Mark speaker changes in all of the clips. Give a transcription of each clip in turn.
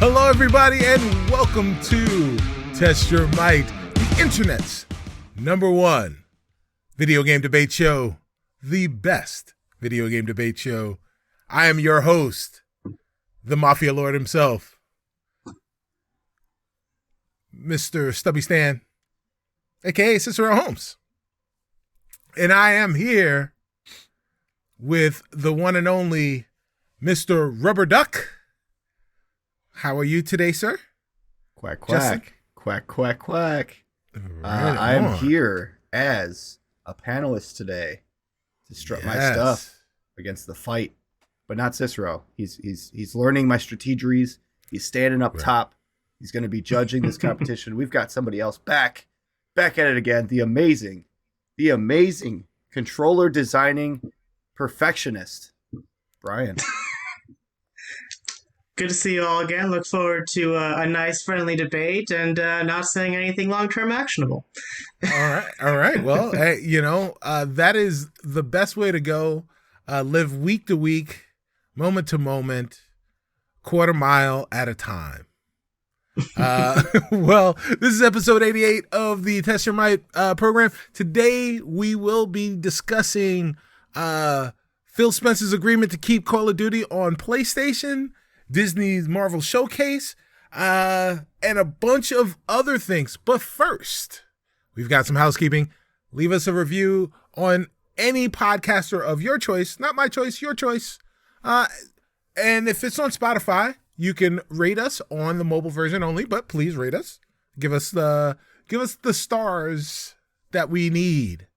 Speaker 1: Hello, everybody, and welcome to Test Your Might, the internet's #1 video game debate show, the best video game debate show. I am your host, the Mafia Lord himself, Mr. Stubby Stan, aka Cicero Holmes. And I am here with the one and only Mr. Rubber Duck. How are you today, sir?
Speaker 2: Quack, quack.
Speaker 1: Justin?
Speaker 2: Quack, quack, quack.
Speaker 1: Right
Speaker 2: I am
Speaker 1: on.
Speaker 2: here as a panelist today to strut my stuff against the fight, but not Cicero. He's learning my strategies. He's standing up top. He's going to be judging this competition. We've got somebody else back at it again. The amazing controller designing perfectionist, Brian.
Speaker 3: Good to see you all again. Look forward to a nice, friendly debate and not saying anything long-term actionable.
Speaker 1: All right. Well, that is the best way to go. Live week to week, moment to moment, quarter mile at a time. Well, this is episode 88 of the Test Your Might program. Today, we will be discussing Phil Spencer's agreement to keep Call of Duty on PlayStation, Disney's Marvel Showcase, and a bunch of other things. But first, we've got some housekeeping. Leave us a review on any podcaster of your choice, not my choice, your choice. And if it's on Spotify, you can rate us on the mobile version only, but please rate us. Give us the stars that we need,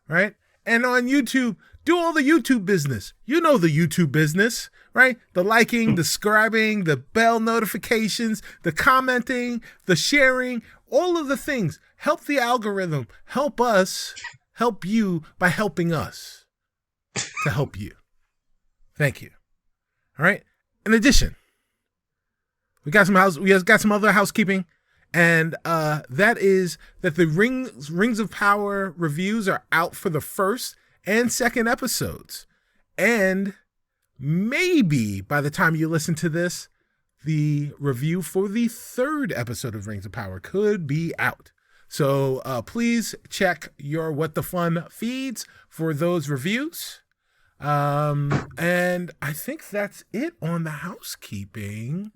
Speaker 1: right? And on YouTube, do all the YouTube business. You know the YouTube business, right? The liking, the subscribing, the bell notifications, the commenting, the sharing, all of the things. Help the algorithm. Help us help you by helping us to help you. Thank you. All right. In addition, we got some other housekeeping, and that is that the Rings of Power reviews are out for the first and second episodes, and maybe by the time you listen to this, the review for the third episode of Rings of Power could be out. So please check your What the Fun feeds for those reviews. And I think that's it on the housekeeping.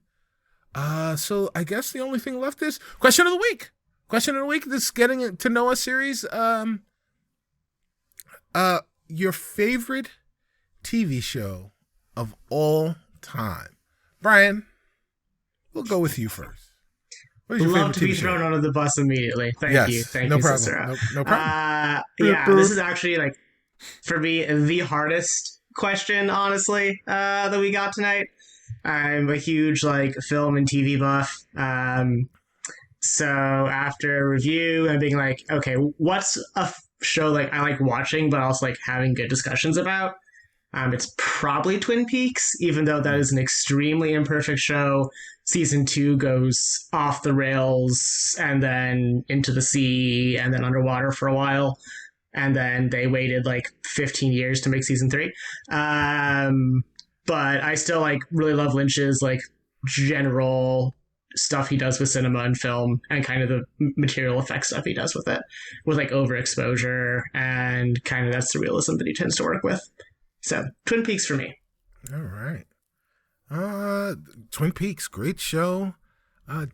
Speaker 1: So I guess the only thing left is question of the week. Question of the week, this Getting to Know Us series. Your favorite TV show of all time. Brian, we'll go with you first. What is your
Speaker 3: Love
Speaker 1: favorite
Speaker 3: to be
Speaker 1: TV show?
Speaker 3: thrown under the bus immediately. Thank you. Thank
Speaker 1: no
Speaker 3: you,
Speaker 1: problem.
Speaker 3: Cicero.
Speaker 1: No problem.
Speaker 3: This is actually, like, for me, the hardest question, honestly, that we got tonight. I'm a huge, like, film and TV buff. So after a review and being like, okay, what's a show like I like watching, but also like having good discussions about? It's probably Twin Peaks, even though that is an extremely imperfect show. Season 2 goes off the rails and then into the sea and then underwater for a while. And then they waited like 15 years to make season 3. But I still like really love Lynch's like general stuff he does with cinema and film, and kind of the material effects stuff he does with it, with like overexposure, and kind of that's the realism that he tends to work with. So Twin Peaks for me.
Speaker 1: All right. Twin Peaks, great show.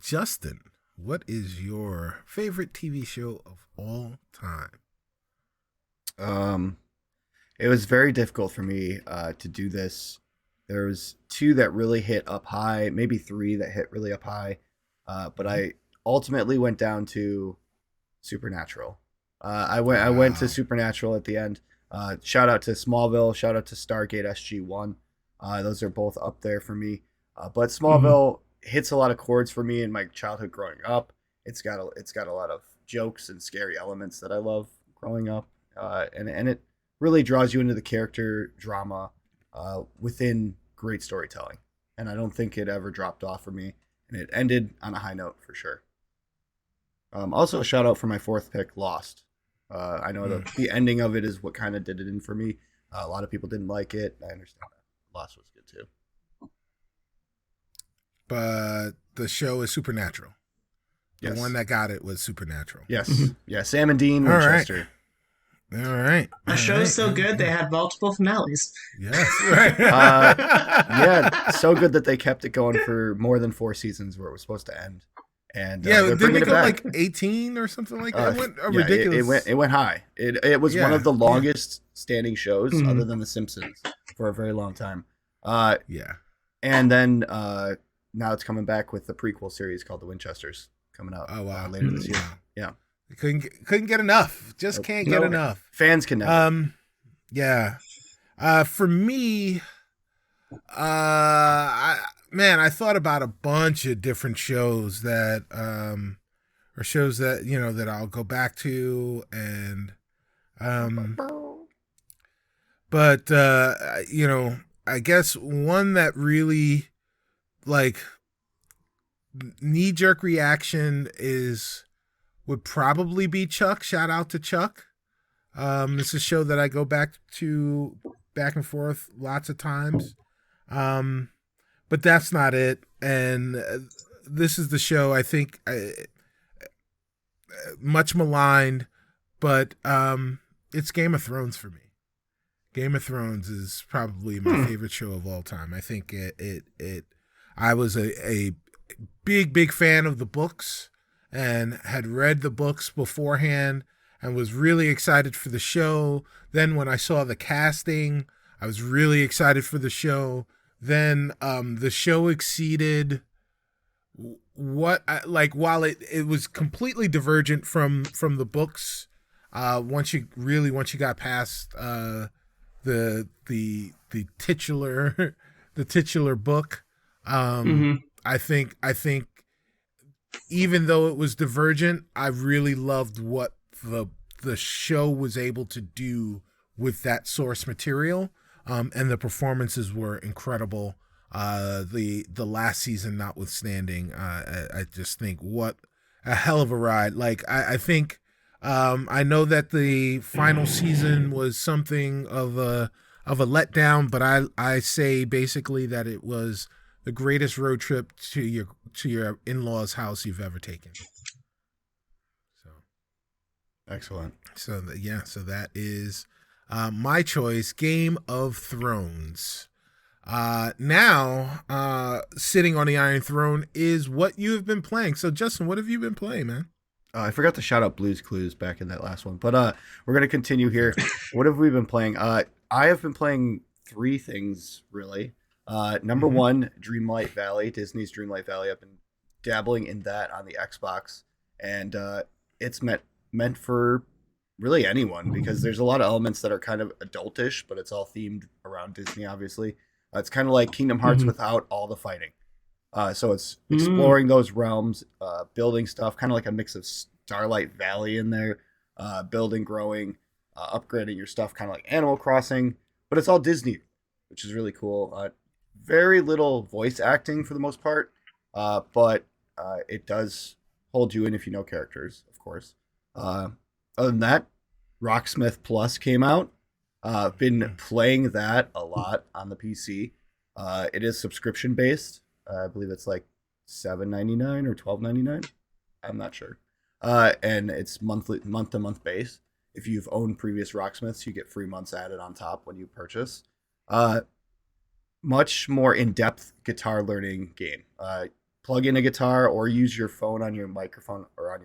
Speaker 1: Justin, what is your favorite TV show of all time?
Speaker 2: It was very difficult for me to do this. There was 2 that really hit up high, maybe 3 that hit really up high, but I ultimately went down to Supernatural. I went to Supernatural at the end. Shout out to Smallville. Shout out to Stargate SG-1. Those are both up there for me. But Smallville hits a lot of chords for me in my childhood growing up. It's got a lot of jokes and scary elements that I love growing up, and it really draws you into the character drama within great storytelling. And I don't think it ever dropped off for me, and it ended on a high note for sure. Also, a shout out for my 4th pick, Lost. I know the ending of it is what kind of did it in for me. A lot of people didn't like it. I understand that. Lost was good too.
Speaker 1: but the show is Supernatural. The one that got it was Supernatural.
Speaker 2: Yes. Yeah, Sam and Dean
Speaker 1: All
Speaker 2: Winchester.
Speaker 1: All right.
Speaker 3: A show's so good they had multiple finales.
Speaker 1: Yes. Right.
Speaker 2: Yeah, so good that they kept it going for more than 4 seasons where it was supposed to end. And
Speaker 1: didn't it go like 18 or something like that? It went ridiculous.
Speaker 2: It went high. It was one of the longest standing shows other than The Simpsons for a very long time. And then now it's coming back with the prequel series called The Winchesters coming out later this year. Yeah.
Speaker 1: Couldn't get enough. Just can't get enough.
Speaker 2: Fans can never.
Speaker 1: For me, I thought about a bunch of different shows that or shows that that I'll go back to, and but I guess one that really like knee-jerk reaction would probably be Chuck. Shout out to Chuck. This is a show that I go back and forth lots of times. But that's not it. And this is the show I think much maligned, but it's Game of Thrones for me. Game of Thrones is probably my favorite show of all time. I think I was a big fan of the books and had read the books beforehand and was really excited for the show. Then when I saw the casting, I was really excited for the show. Then the show exceeded while it was completely divergent from the books. Once you got past the titular the titular book, I think even though it was divergent, I really loved what the show was able to do with that source material. And the performances were incredible. The last season notwithstanding, I just think what a hell of a ride. Like I think I know that the final season was something of a letdown, but I say basically that it was the greatest road trip to your in-laws' house you've ever taken. So
Speaker 2: excellent.
Speaker 1: So that is my choice, Game of Thrones. Now, sitting on the Iron Throne is what you have been playing. So, Justin, what have you been playing, man?
Speaker 2: I forgot to shout out Blue's Clues back in that last one, but we're going to continue here. What have we been playing? I have been playing 3 things, really. Number one, Dreamlight Valley, Disney's Dreamlight Valley. I've been dabbling in that on the Xbox, and it's meant for really anyone, because there's a lot of elements that are kind of adultish, but it's all themed around Disney, obviously. It's kind of like Kingdom Hearts without all the fighting. So it's exploring those realms, building stuff, kind of like a mix of Starlight Valley in there, building, growing, upgrading your stuff, kind of like Animal Crossing, but it's all Disney, which is really cool. Very little voice acting for the most part, but it does hold you in if you know characters, of course. Other than that, Rocksmith Plus came out. Been playing that a lot on the PC. It is subscription based. I believe it's like $7.99 or $12.99. I'm not sure. And it's month to month base. If you've owned previous Rocksmiths, you get free months added on top when you purchase. Much more in-depth guitar learning game. Plug in a guitar or use your phone on your microphone, or on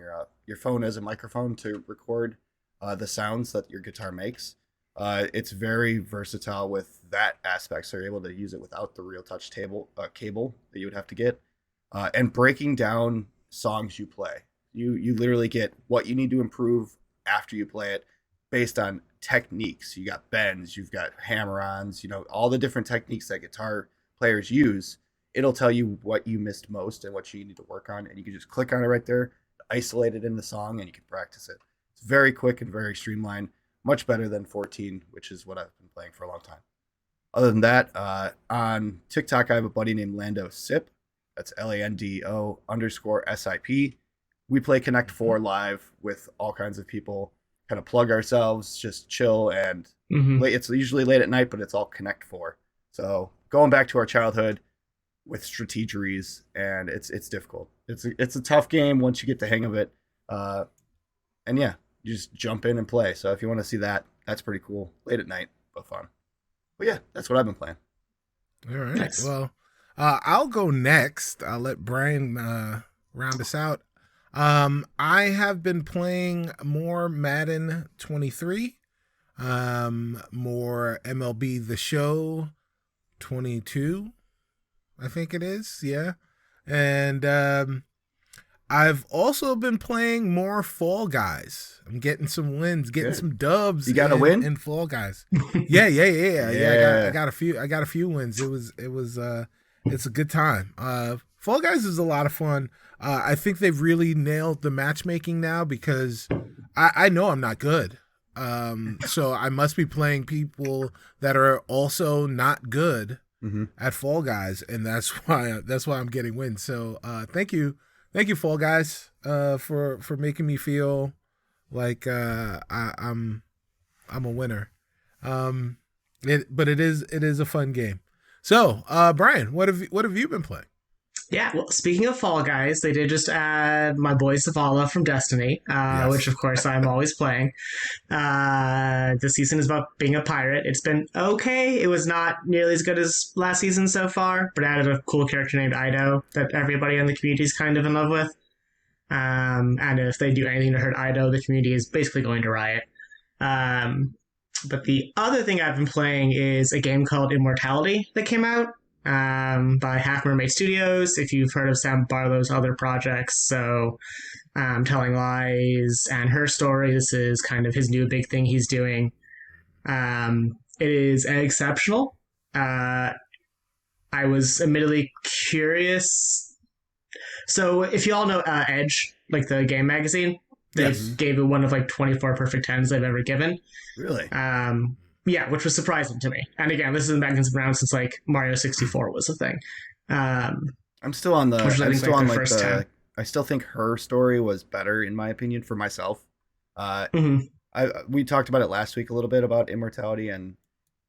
Speaker 2: your phone as a microphone to record the sounds that your guitar makes. It's very versatile with that aspect, so you're able to use it without the real touch cable that you would have to get. And breaking down songs you play. You literally get what you need to improve after you play it based on techniques. You got bends, you've got hammer-ons, all the different techniques that guitar players use. It'll tell you what you missed most and what you need to work on, and you can just click on it right there, isolate it in the song, and you can practice it. It's very quick and very streamlined, much better than 14, which is what I've been playing for a long time. Other than that, on TikTok, I have a buddy named Lando Sip. That's LANDO_SIP. We play Connect 4 live with all kinds of people, kind of plug ourselves, just chill, and it's usually late at night, but it's all Connect 4. So going back to our childhood, with strategeries, and it's difficult. It's a tough game once you get the hang of it. And yeah, you just jump in and play. So if you want to see that, that's pretty cool. Late at night, but fun. But yeah, that's what I've been playing.
Speaker 1: All right.
Speaker 3: Nice.
Speaker 1: Well, I'll go next. I'll let Brian round us out. I have been playing more Madden 23, more MLB The Show 22, I think it is. Yeah. And I've also been playing more Fall Guys. I'm getting some wins, getting
Speaker 2: Good.
Speaker 1: some dubs.
Speaker 2: You got a win
Speaker 1: in Fall Guys. Yeah. I got a few wins. It's a good time. Fall Guys is a lot of fun. I think they've really nailed the matchmaking now because I know I'm not good. So I must be playing people that are also not good at Fall Guys, and that's why I'm getting wins. So thank you, Fall Guys, for making me feel like I'm a winner. But it is a fun game. So Brian, what have you been playing?
Speaker 3: Yeah, well, speaking of Fall Guys, they did just add my boy Zavala from Destiny,
Speaker 1: Yes.
Speaker 3: which of course I'm always playing. The season is about being a pirate. It's been okay. It was not nearly as good as last season so far, but added a cool character named Ido that everybody in the community is kind of in love with. And if they do anything to hurt Ido, the community is basically going to riot. But the other thing I've been playing is a game called Immortality that came out. By Half Mermaid Studios, if you've heard of Sam Barlow's other projects, so Telling Lies and Her Story, this is kind of his new big thing he's doing. It is exceptional. I was admittedly curious. So if you all know Edge, like the game magazine, they gave it one of like 24 perfect 10s they've ever given.
Speaker 2: Really?
Speaker 3: Yeah, which was surprising to me. And again, this has been around since like Mario 64 was a thing.
Speaker 2: I'm still on the.
Speaker 3: Which I
Speaker 2: I'm
Speaker 3: think,
Speaker 2: still
Speaker 3: like,
Speaker 2: on
Speaker 3: the
Speaker 2: like
Speaker 3: first
Speaker 2: the.
Speaker 3: 10.
Speaker 2: I still think Her Story was better in my opinion for myself. We talked about it last week a little bit about Immortality, and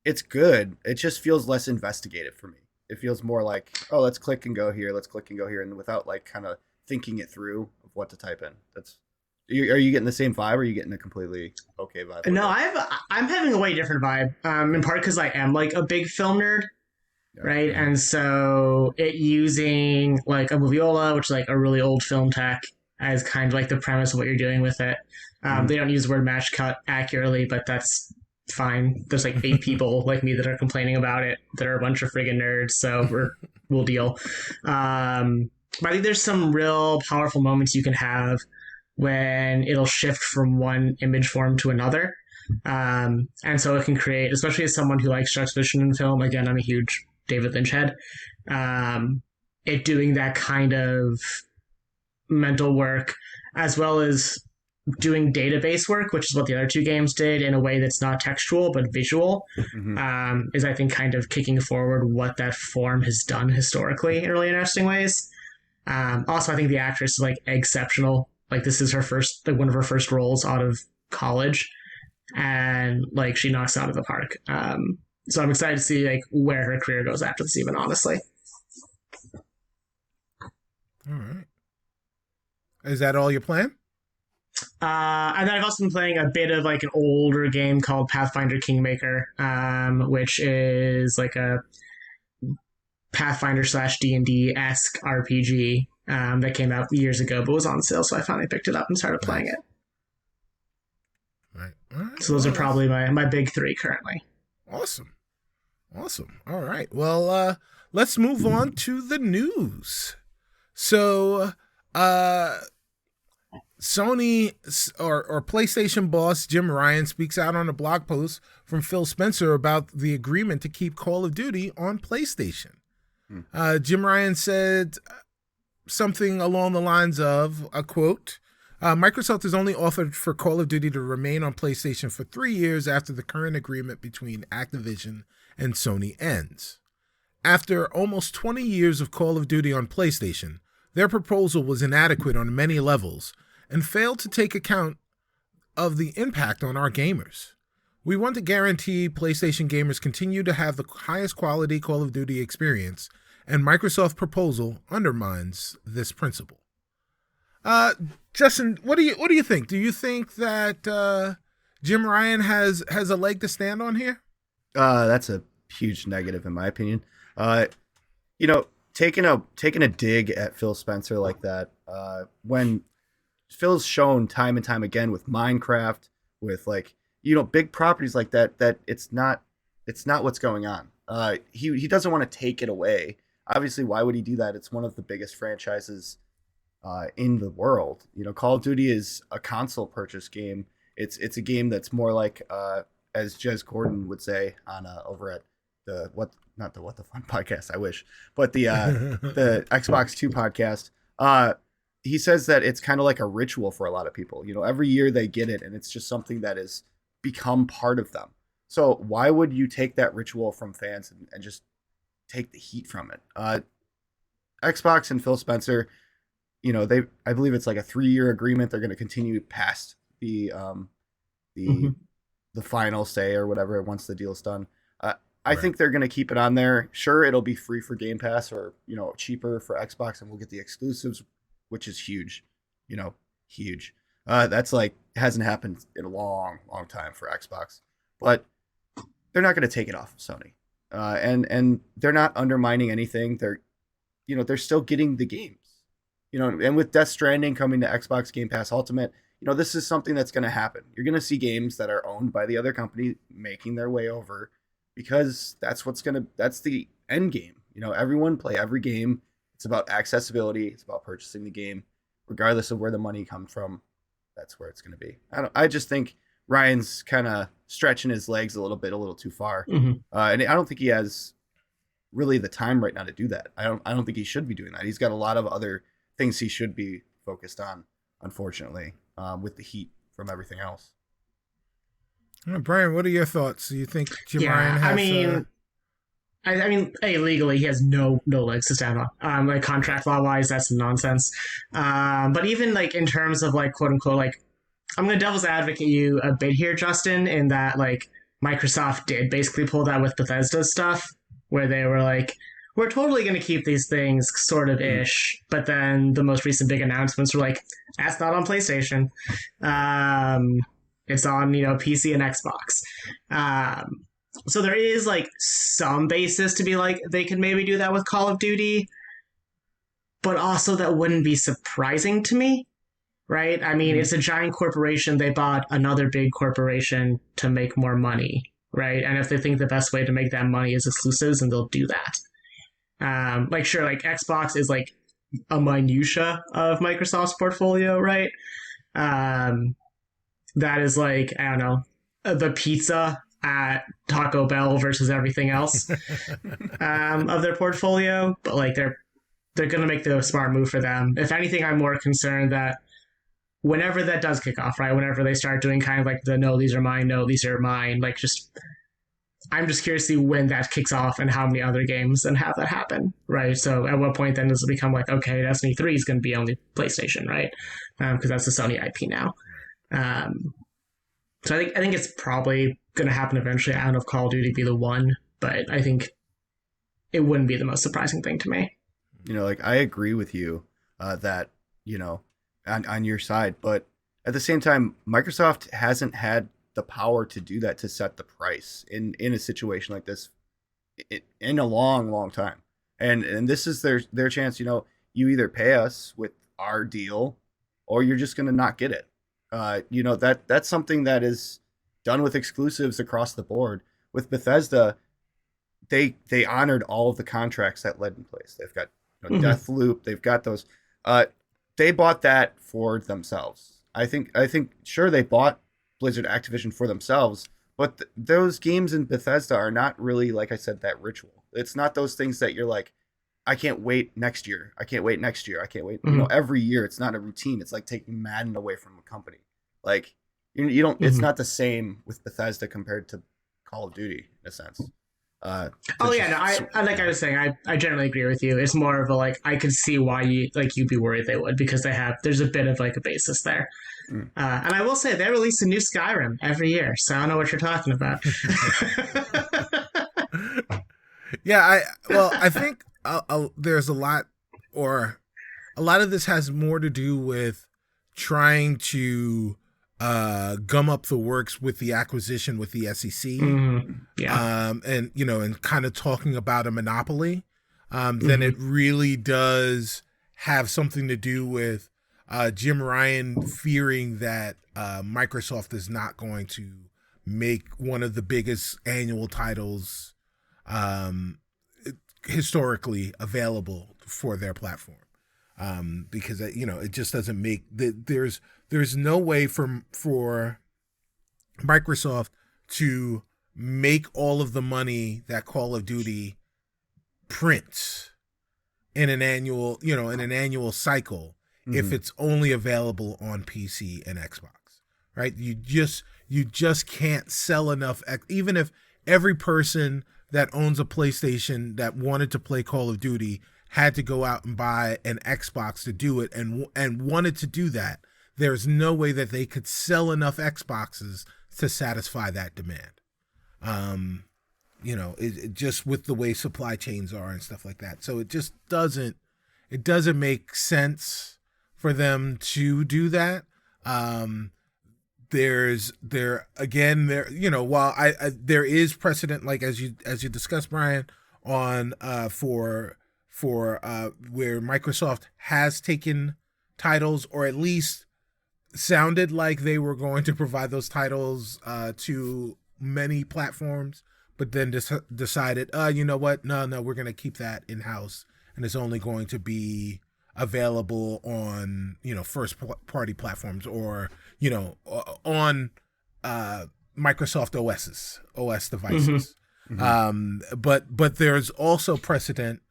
Speaker 2: it's good. It just feels less investigative for me. It feels more like, oh, let's click and go here, and without like kind of thinking it through of what to type in. Are you getting the same vibe, or are you getting a completely okay vibe?
Speaker 3: No, I'm having a way different vibe. In part because I am like a big film nerd, right? And so it using like a Moviola, which is like a really old film tech, as kind of like the premise of what you're doing with it. They don't use the word match cut accurately, but that's fine. There's like 8 people like me that are complaining about it that are a bunch of friggin' nerds, so we'll deal. But I think there's some real powerful moments you can have when it'll shift from one image form to another. And so it can create, especially as someone who likes juxtaposition in film, again, I'm a huge David Lynch head, it doing that kind of mental work, as well as doing database work, which is what the other 2 games did in a way that's not textual but visual, is I think kind of kicking forward what that form has done historically in really interesting ways. Also, I think the actress is like exceptional. Like this is her first, like one of her first roles out of college, and like she knocks it out of the park. So I'm excited to see like where her career goes after this, even honestly.
Speaker 1: All right. Is that all you're playing?
Speaker 3: And then I've also been playing a bit of like an older game called Pathfinder Kingmaker, which is like a Pathfinder / D&D-esque RPG that came out years ago, but was on sale, so I finally picked it up and started playing it.
Speaker 1: Right. All right.
Speaker 3: So those are probably my big 3 currently.
Speaker 1: Awesome. All right. Well, let's move on to the news. So, Sony or PlayStation boss Jim Ryan speaks out on a blog post from Phil Spencer about the agreement to keep Call of Duty on PlayStation. Jim Ryan said something along the lines of, a quote, Microsoft has only offered for Call of Duty to remain on PlayStation for 3 years after the current agreement between Activision and Sony ends. After almost 20 years of Call of Duty on PlayStation, their proposal was inadequate on many levels and failed to take account of the impact on our gamers. We want to guarantee PlayStation gamers continue to have the highest quality Call of Duty experience and Microsoft's proposal undermines this principle. Justin, what do you think? Do you think that Jim Ryan has a leg to stand on here?
Speaker 2: That's a huge negative in my opinion. Taking a dig at Phil Spencer like that, when Phil's shown time and time again with Minecraft, with big properties like that, that it's not what's going on. He doesn't want to take it away. Obviously, why would he do that? It's one of the biggest franchises in the world. Call of Duty is a console purchase game. It's a game that's more like, as Jez Gordon would say on over at What the Fun podcast, I wish, but the Xbox 2 podcast. He says that it's kind of like a ritual for a lot of people. Every year they get it, and it's just something that has become part of them. So why would you take that ritual from fans and just take the heat from it? Xbox and Phil Spencer, I believe it's like a 3-year agreement. They're going to continue past the final say or whatever once the deal's done. I think they're going to keep it on there. Sure, it'll be free for Game Pass or, cheaper for Xbox, and we'll get the exclusives, which is huge, huge. That's hasn't happened in a long, long time for Xbox, but they're not going to take it off of Sony. And they're not undermining anything. They're still getting the games, and with Death Stranding coming to Xbox Game Pass Ultimate, this is something that's going to happen. You're going to see games that are owned by the other company making their way over, because that's the end game. Everyone play every game. It's about accessibility. It's about purchasing the game, regardless of where the money comes from. That's where it's going to be. I just think Ryan's kind of stretching his legs a little too far.
Speaker 3: Mm-hmm.
Speaker 2: And I don't think he has really the time right now to do that. I don't think he should be doing that. He's got a lot of other things he should be focused on, unfortunately, with the heat from everything else.
Speaker 1: Brian, what are your thoughts? Do you think Jim Ryan has...
Speaker 3: I mean, legally he has no legs to stand on. Contract law wise, that's nonsense. But even in terms of quote unquote, I'm gonna devil's advocate you a bit here, Justin, in that Microsoft did basically pull that with Bethesda's stuff, where they were we're totally gonna keep these things sort of ish, but then the most recent big announcements were that's not on PlayStation. It's on PC and Xbox. So there is some basis to be they could maybe do that with Call of Duty, but also that wouldn't be surprising to me, right? I mean, it's a giant corporation. They bought another big corporation to make more money, right? And if they think the best way to make that money is exclusives, then they'll do that. Xbox is a minutia of Microsoft's portfolio, right? That is I don't know, the pizza at Taco Bell versus everything else of their portfolio, but they're going to make the smart move for them. If anything, I'm more concerned that whenever that does kick off, right, whenever they start doing kind of the no, these are mine, no, these are mine, I'm just curious to see when that kicks off and how many other games and have that happen, right? So at what point then does it become okay, Destiny 3 is going to be only PlayStation, right? Because that's the Sony IP now. So I think it's probably going to happen eventually. I don't know if Call of Duty be the one, but I think it wouldn't be the most surprising thing to me.
Speaker 2: I agree with you that, on your side, but at the same time, Microsoft hasn't had the power to do that, to set the price in a situation like this in a long, long time. And this is their chance. You either pay us with our deal or you're just going to not get it. That's something that is done with exclusives across the board. With Bethesda, they honored all of the contracts that led in place. They've got Deathloop, they've got those. They bought that for themselves. I think sure, they bought Blizzard Activision for themselves, but those games in Bethesda are not really, like I said, that ritual. It's not those things that you're I can't wait next year. I can't wait next year. I can't wait. Every year. It's not a routine. It's like taking Madden away from a company. You don't. It's not the same with Bethesda compared to Call of Duty in a sense.
Speaker 3: I like I was saying, I generally agree with you. It's more of a I could see why you'd be worried they would, because there's a bit of a basis there. And I will say they release a new Skyrim every year, so I don't know what you're talking about.
Speaker 1: Yeah, I think there's a lot, or a lot of this has more to do with trying to gum up the works with the acquisition with the SEC, and and kind of talking about a monopoly, than it really does have something to do with Jim Ryan fearing that Microsoft is not going to make one of the biggest annual titles historically available for their platform, because it just doesn't make there's no way for Microsoft to make all of the money that Call of Duty prints in an annual cycle if it's only available on PC and Xbox, right? You just can't sell enough, even if every person that owns a PlayStation that wanted to play Call of Duty had to go out and buy an Xbox to do it and wanted to do that. There's no way that they could sell enough Xboxes to satisfy that demand. It just with the way supply chains are and stuff like that. So it just doesn't make sense for them to do that. While there is precedent, like as you discussed, Brian, on for where Microsoft has taken titles, or at least sounded like they were going to provide those titles to many platforms, but then decided, you know what, no, we're going to keep that in house, and it's only going to be available on first party platforms, or on Microsoft OS devices. But there's also precedent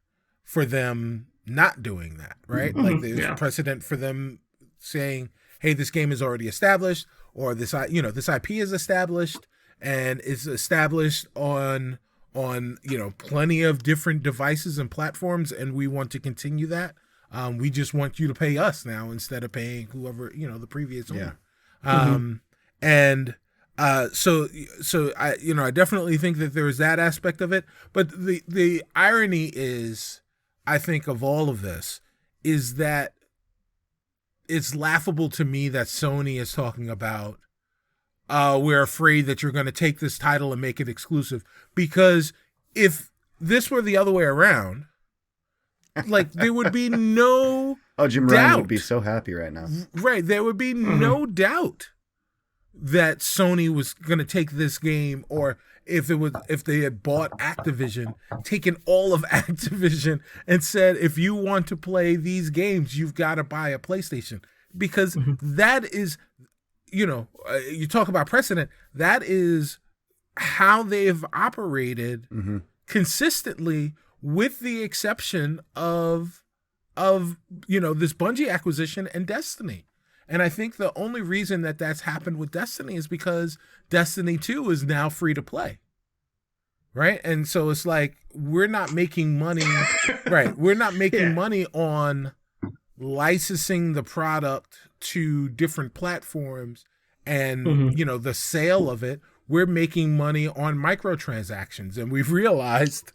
Speaker 1: for them not doing that, right? Like there's precedent for them saying, hey, this game is already established, or this IP is established and is established on plenty of different devices and platforms, and we want to continue that. We just want you to pay us now instead of paying whoever, the previous owner. So I definitely think that there's that aspect of it. But the irony is, I think, of all of this is that it's laughable to me that Sony is talking about, we're afraid that you're going to take this title and make it exclusive, because if this were the other way around, like, there would be no
Speaker 2: Jim Ryan would be so happy right now.
Speaker 1: Right. There would be no doubt that Sony was going to take this game, or if they had bought Activision, taken all of Activision and said, if you want to play these games, you've got to buy a PlayStation, because that is, you talk about precedent, that is how they've operated consistently, with the exception of this Bungie acquisition and Destiny. And I think the only reason that that's happened with Destiny is because Destiny 2 is now free to play. Right? And so it's like, we're not making money, right? We're not making money on licensing the product to different platforms and, the sale of it. We're making money on microtransactions. And we realized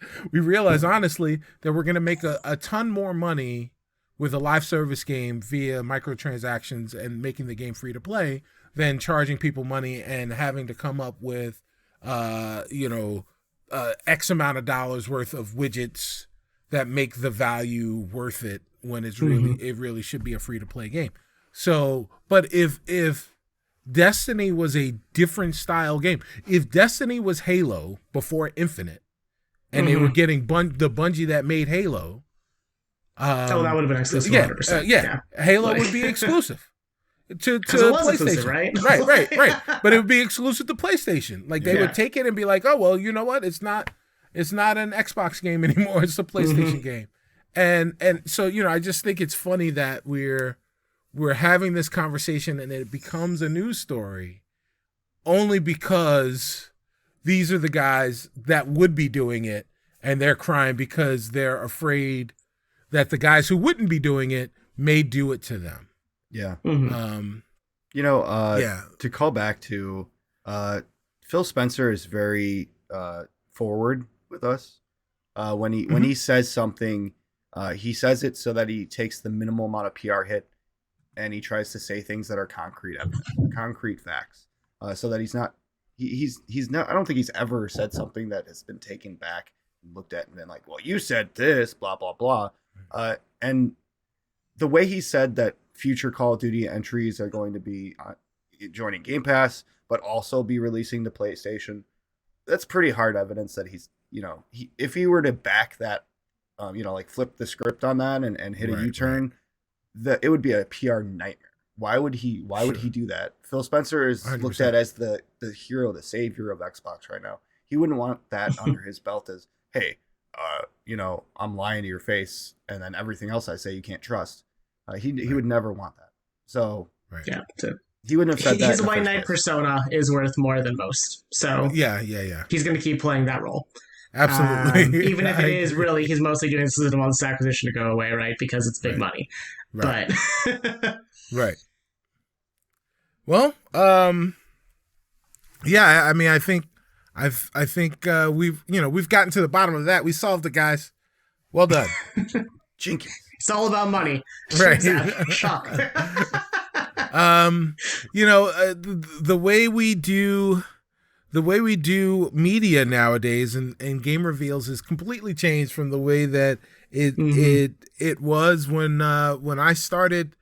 Speaker 1: honestly that we're going to make a ton more money with a live service game via microtransactions and making the game free to play than charging people money and having to come up with, X amount of dollars worth of widgets that make the value worth it, when it's it really should be a free to play game. So, but if Destiny was a different style game, if Destiny was Halo before Infinite, and they were getting the Bungie that made Halo,
Speaker 3: that would have been exclusive.
Speaker 1: Halo would be exclusive to PlayStation,
Speaker 3: right?
Speaker 1: right. But it would be exclusive to PlayStation. Like, they would take it and be like, oh well, you know what? It's not an Xbox game anymore. It's a PlayStation game. And so I just think it's funny that we're having this conversation and it becomes a news story only because these are the guys that would be doing it, and they're crying because they're afraid that the guys who wouldn't be doing it may do it to them.
Speaker 2: Yeah. To call back to Phil Spencer is very forward with us. When he says something, he says it so that he takes the minimal amount of PR hit, and he tries to say things that are concrete facts, so that he's not. I don't think he's ever said something that has been taken back and looked at and been like, well, you said this, blah blah blah, and the way he said that future Call of Duty entries are going to be joining Game Pass, but also be releasing to PlayStation. That's pretty hard evidence that he's, if he were to back that, like flip the script on that and hit a U-turn, that it would be a PR nightmare. Why would he do that? Phil Spencer is 100%. Looked at as the hero, the savior of Xbox right now. He wouldn't want that under his belt as, hey, I'm lying to your face, and then everything else I say you can't trust. He would never want that. So
Speaker 3: yeah,
Speaker 2: he wouldn't have said that.
Speaker 3: His white knight persona is worth more than most. So
Speaker 1: yeah.
Speaker 3: He's going to keep playing that role.
Speaker 1: Absolutely.
Speaker 3: Even if it is really, he's mostly doing this to want this acquisition to go away, right? Because it's big money.
Speaker 1: Right.
Speaker 3: But
Speaker 1: right. Well, yeah. I mean, I think we've gotten to the bottom of that. We solved it, guys. Well done.
Speaker 2: Jinky.
Speaker 3: It's all about money.
Speaker 1: Right.
Speaker 3: Shock.
Speaker 1: The way we do media nowadays and game reveals is completely changed from the way that it was when I started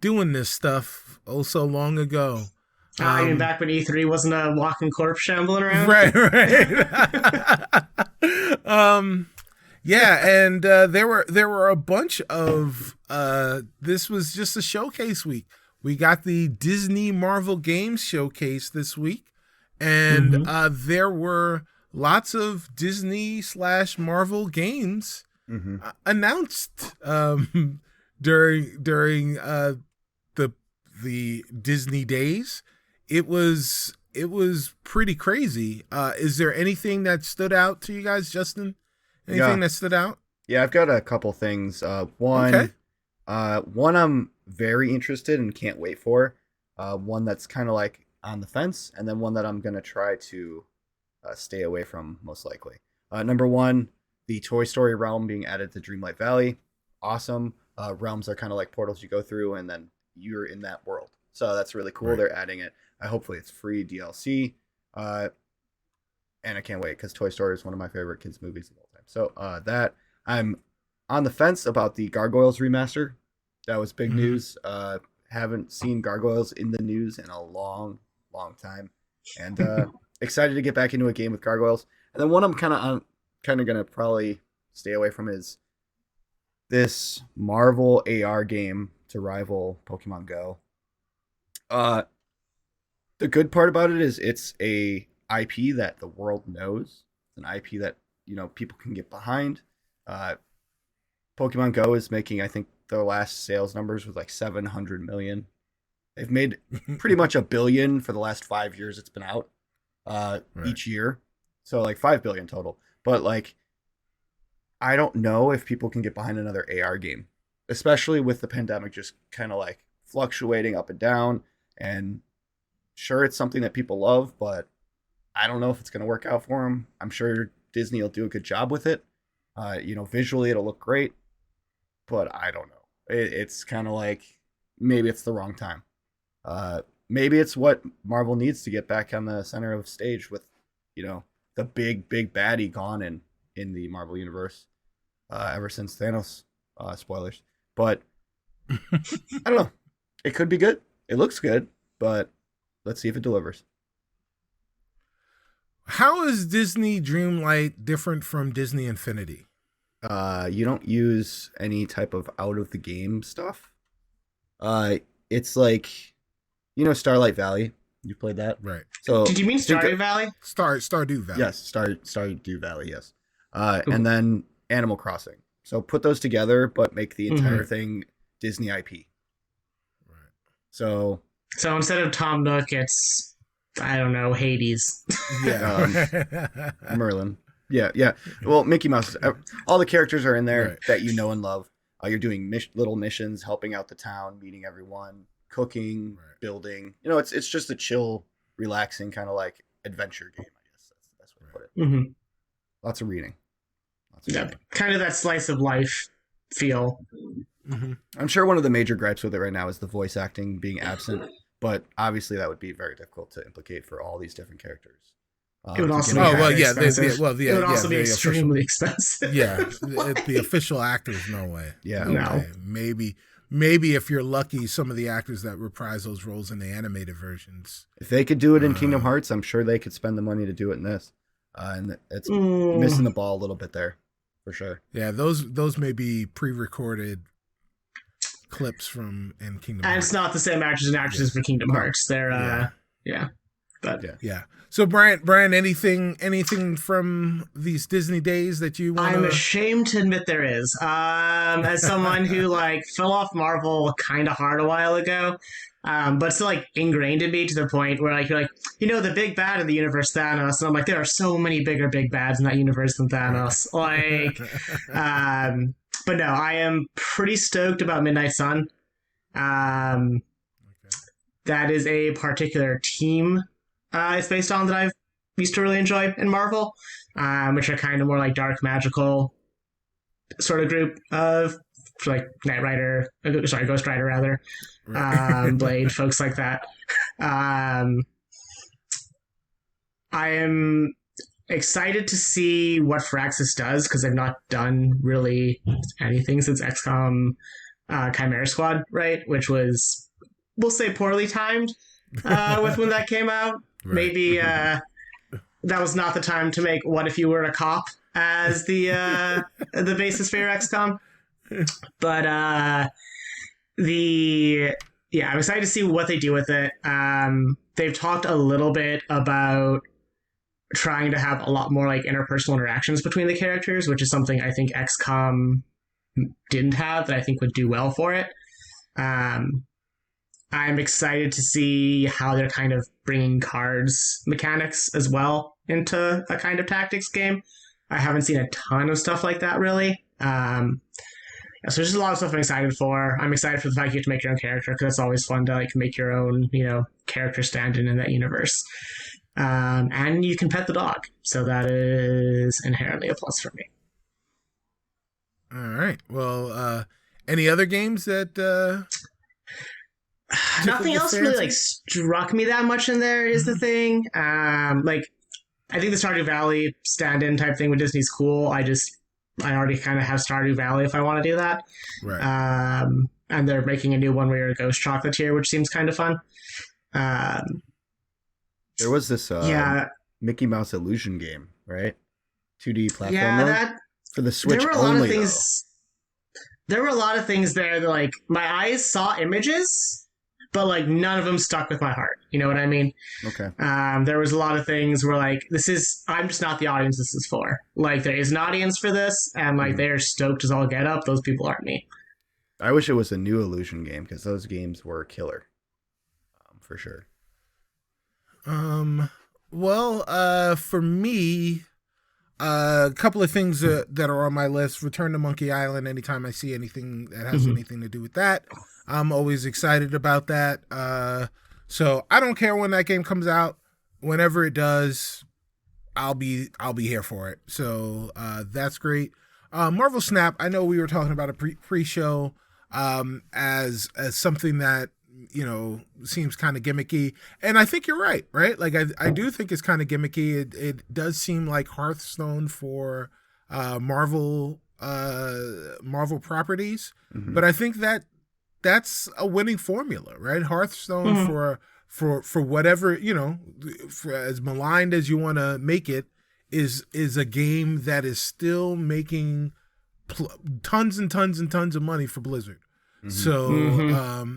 Speaker 1: doing this stuff so long ago.
Speaker 3: Even back when E3 wasn't a walking corpse shambling around?
Speaker 1: Right. Yeah, and there were a bunch of this was just a showcase week. We got the Disney Marvel Games showcase this week, and there were lots of Disney/Marvel games announced during the Disney days. It was pretty crazy. Is there anything that stood out to you guys, Justin? Anything that stood out?
Speaker 2: Yeah, I've got a couple things. One I'm very interested and can't wait for. One that's kind of like on the fence, and then one that I'm gonna try to stay away from most likely. Number one, the Toy Story realm being added to Dreamlight Valley. Awesome. Realms are kind of like portals you go through, and then you're in that world. So that's really cool. Right. They're adding it. Hopefully it's free DLC. And I can't wait because Toy Story is one of my favorite kids movies of all time. So that I'm on the fence about the Gargoyles remaster. That was big news. Haven't seen Gargoyles in the news in a long time, and excited to get back into a game with Gargoyles. And then one I'm kind of gonna probably stay away from is this Marvel AR game to rival Pokemon Go. The good part about it is it's a IP that the world knows. It's an IP that people can get behind. Pokemon Go is making, I think, their last sales numbers was like 700 million. They've made pretty much $1 billion for the last 5 years it's been out each year. So like 5 billion total. But like, I don't know if people can get behind another AR game, especially with the pandemic just kind of like fluctuating up and down. And sure, it's something that people love, but I don't know if it's going to work out for them. I'm sure Disney will do a good job with it. Visually it'll look great, but I don't know. It's kind of like maybe it's the wrong time. Maybe it's what Marvel needs to get back on the center of stage with, the big baddie gone in the Marvel universe ever since Thanos. Spoilers, but I don't know. It could be good. It looks good, but let's see if it delivers.
Speaker 1: How is Disney Dreamlight different from Disney Infinity?
Speaker 2: You don't use any type of out of the game stuff. It's like, Starlight Valley. You played that,
Speaker 1: right?
Speaker 3: So did you mean Stardew Valley?
Speaker 1: Stardew Valley.
Speaker 2: Yes, Stardew Valley. Yes. And then Animal Crossing. So put those together, but make the entire thing Disney IP.
Speaker 1: Right.
Speaker 2: So
Speaker 3: instead of Tom Nook, it's, I don't know, Hades.
Speaker 1: Yeah.
Speaker 2: Merlin. Yeah. Well, Mickey Mouse. All the characters are in there that you know and love. You're doing little missions, helping out the town, meeting everyone, cooking, building. It's just a chill, relaxing kind of like adventure game. I guess that's the best way to put it. Lots of reading.
Speaker 3: Yeah, kind of that slice of life feel.
Speaker 1: Mm-hmm.
Speaker 2: I'm sure one of the major gripes with it right now is the voice acting being absent, but obviously that would be very difficult to implicate for all these different characters.
Speaker 3: It would
Speaker 2: to
Speaker 3: also
Speaker 2: get
Speaker 3: be
Speaker 2: it
Speaker 1: Oh well,
Speaker 3: very
Speaker 1: yeah,
Speaker 3: expensive.
Speaker 1: yeah,
Speaker 3: It would also be
Speaker 1: the
Speaker 3: extremely expensive.
Speaker 1: yeah, the official actors, no way,
Speaker 2: Yeah.
Speaker 3: No.
Speaker 1: way. Maybe if you're lucky, some of the actors that reprise those roles in the animated versions.
Speaker 2: If they could do it in Kingdom Hearts, I'm sure they could spend the money to do it in this. And it's missing the ball a little bit there, for sure.
Speaker 1: Yeah, those may be pre-recorded clips from in Kingdom
Speaker 3: And
Speaker 1: Hearts.
Speaker 3: it's not the same actors and actresses for Kingdom Hearts. They're but
Speaker 1: Yeah. So Brian, anything from these Disney days that you want?
Speaker 3: I'm ashamed to admit there is. As someone who like fell off Marvel kind of hard a while ago, but still like ingrained in me to the point where like you're like, the big bad in the universe, Thanos, and I'm like, there are so many bigger big bads in that universe than Thanos. Like, but no, I am pretty stoked about Midnight Sun. That is a particular team it's based on that I've used to really enjoy in Marvel, which are kind of more like dark magical sort of group of like Ghost Rider rather, Blade, folks like that. I am excited to see what Firaxis does because they've not done really anything since XCOM Chimera Squad, right? Which was, we'll say, poorly timed with when that came out. Right. Maybe that was not the time to make What If You Were a Cop as the basis for your XCOM. But I'm excited to see what they do with it. They've talked a little bit about trying to have a lot more like interpersonal interactions between the characters, which is something I think XCOM didn't have that I think would do well for it. I'm excited to see how they're kind of bringing cards mechanics as well into a kind of tactics game. I haven't seen a ton of stuff like that, really. So there's just a lot of stuff I'm excited for. I'm excited for the fact you get to make your own character because it's always fun to like make your own, character stand-in that universe. And you can pet the dog, so that is inherently a plus for me.
Speaker 1: All right. Well, any other games that?
Speaker 3: Nothing else really like struck me that much in there is the thing. Like I think the Stardew Valley stand-in type thing with Disney's cool. I already kind of have Stardew Valley if I want to do that.
Speaker 1: Right.
Speaker 3: And they're making a new one where you're a ghost chocolatier, which seems kind of fun.
Speaker 2: There was this Mickey Mouse Illusion game, right? 2D platformer.
Speaker 3: Yeah,
Speaker 2: for the Switch
Speaker 3: there were a
Speaker 2: only,
Speaker 3: lot of things. There were a lot of things there that, like, my eyes saw images, but, like, none of them stuck with my heart. You know what I mean?
Speaker 2: Okay.
Speaker 3: There was a lot of things where, like, I'm just not the audience this is for. Like, there is an audience for this, and, like, they're stoked as all get up. Those people aren't me.
Speaker 2: I wish it was a new Illusion game, because those games were killer. For sure.
Speaker 1: Well, for me, a couple of things that are on my list. Return to Monkey Island. Anytime I see anything that has anything to do with that, I'm always excited about that. So I don't care when that game comes out. Whenever it does, I'll be here for it. So that's great. Marvel Snap. I know we were talking about a pre-show as something that seems kind of gimmicky, and I think you're right. Like I do think it's kind of gimmicky. It does seem like Hearthstone for Marvel properties, but I think that's a winning formula, right? Hearthstone for whatever for as maligned as you want to make it, is a game that is still making tons and tons and tons of money for Blizzard. So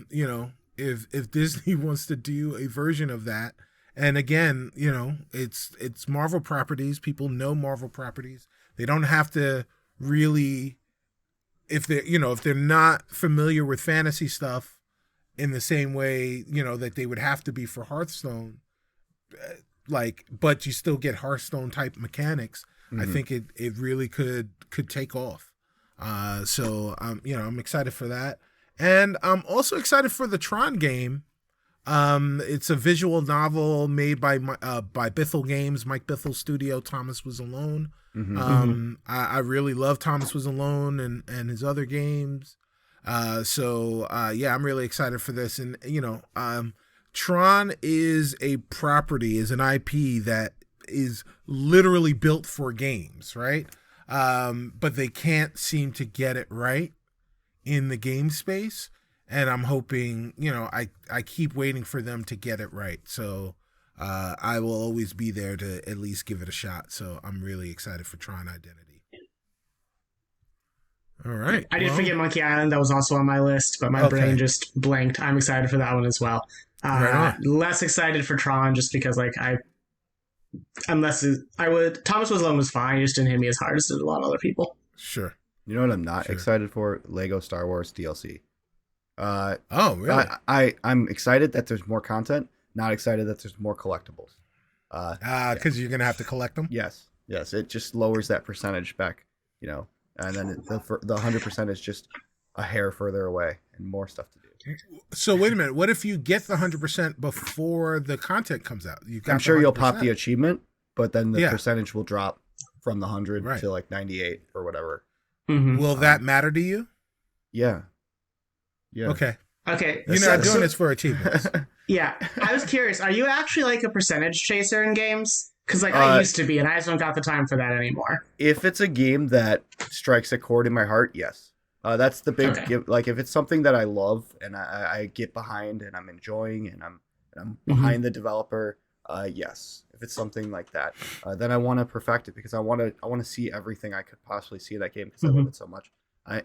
Speaker 1: if Disney wants to do a version of that, and again, it's Marvel properties. People know Marvel properties. They don't have to really, if they're not familiar with fantasy stuff in the same way, that they would have to be for Hearthstone, but you still get Hearthstone type mechanics. I think it really could take off. So I'm excited for that. And I'm also excited for the Tron game, It's a visual novel made by Bithell Games, Mike Bithell Studio. Thomas Was Alone. I really love Thomas Was Alone and his other games. So yeah, I'm really excited for this. And Tron is a property, is an IP that is literally built for games, right? But they can't seem to get it right in the game space. And I'm hoping, I keep waiting for them to get it right. So I will always be there to at least give it a shot. So I'm really excited for Tron Identity. All right.
Speaker 3: I did forget Monkey Island. That was also on my list, but my brain just blanked. I'm excited for that one as well. Less excited for Tron just because, Thomas Was Alone was fine. It just didn't hit me as hard as did a lot of other people.
Speaker 1: Sure.
Speaker 2: You know what I'm not excited for? Lego Star Wars DLC.
Speaker 1: Really?
Speaker 2: I'm excited that there's more content. Not excited that there's more collectibles.
Speaker 1: Because you're gonna have to collect them.
Speaker 2: Yes. It just lowers that percentage back, and then the 100% is just a hair further away and more stuff to do.
Speaker 1: So wait a minute. What if you get the 100% before the content comes out?
Speaker 2: I'm sure you'll pop the achievement, but then the percentage will drop from the 100 to like 98 or whatever.
Speaker 3: Mm-hmm.
Speaker 1: Will that matter to you?
Speaker 2: Yeah.
Speaker 1: Okay. You're
Speaker 3: so,
Speaker 1: not doing this for achievements.
Speaker 3: Yeah. I was curious. Are you actually like a percentage chaser in games? Because I used to be, and I just don't got the time for that anymore.
Speaker 2: If it's a game that strikes a chord in my heart, yes. That's the big give. Like if it's something that I love and I get behind and I'm enjoying and I'm behind the developer, yes. If it's something like that, then I want to perfect it because I want to see everything I could possibly see in that game because I love it so much.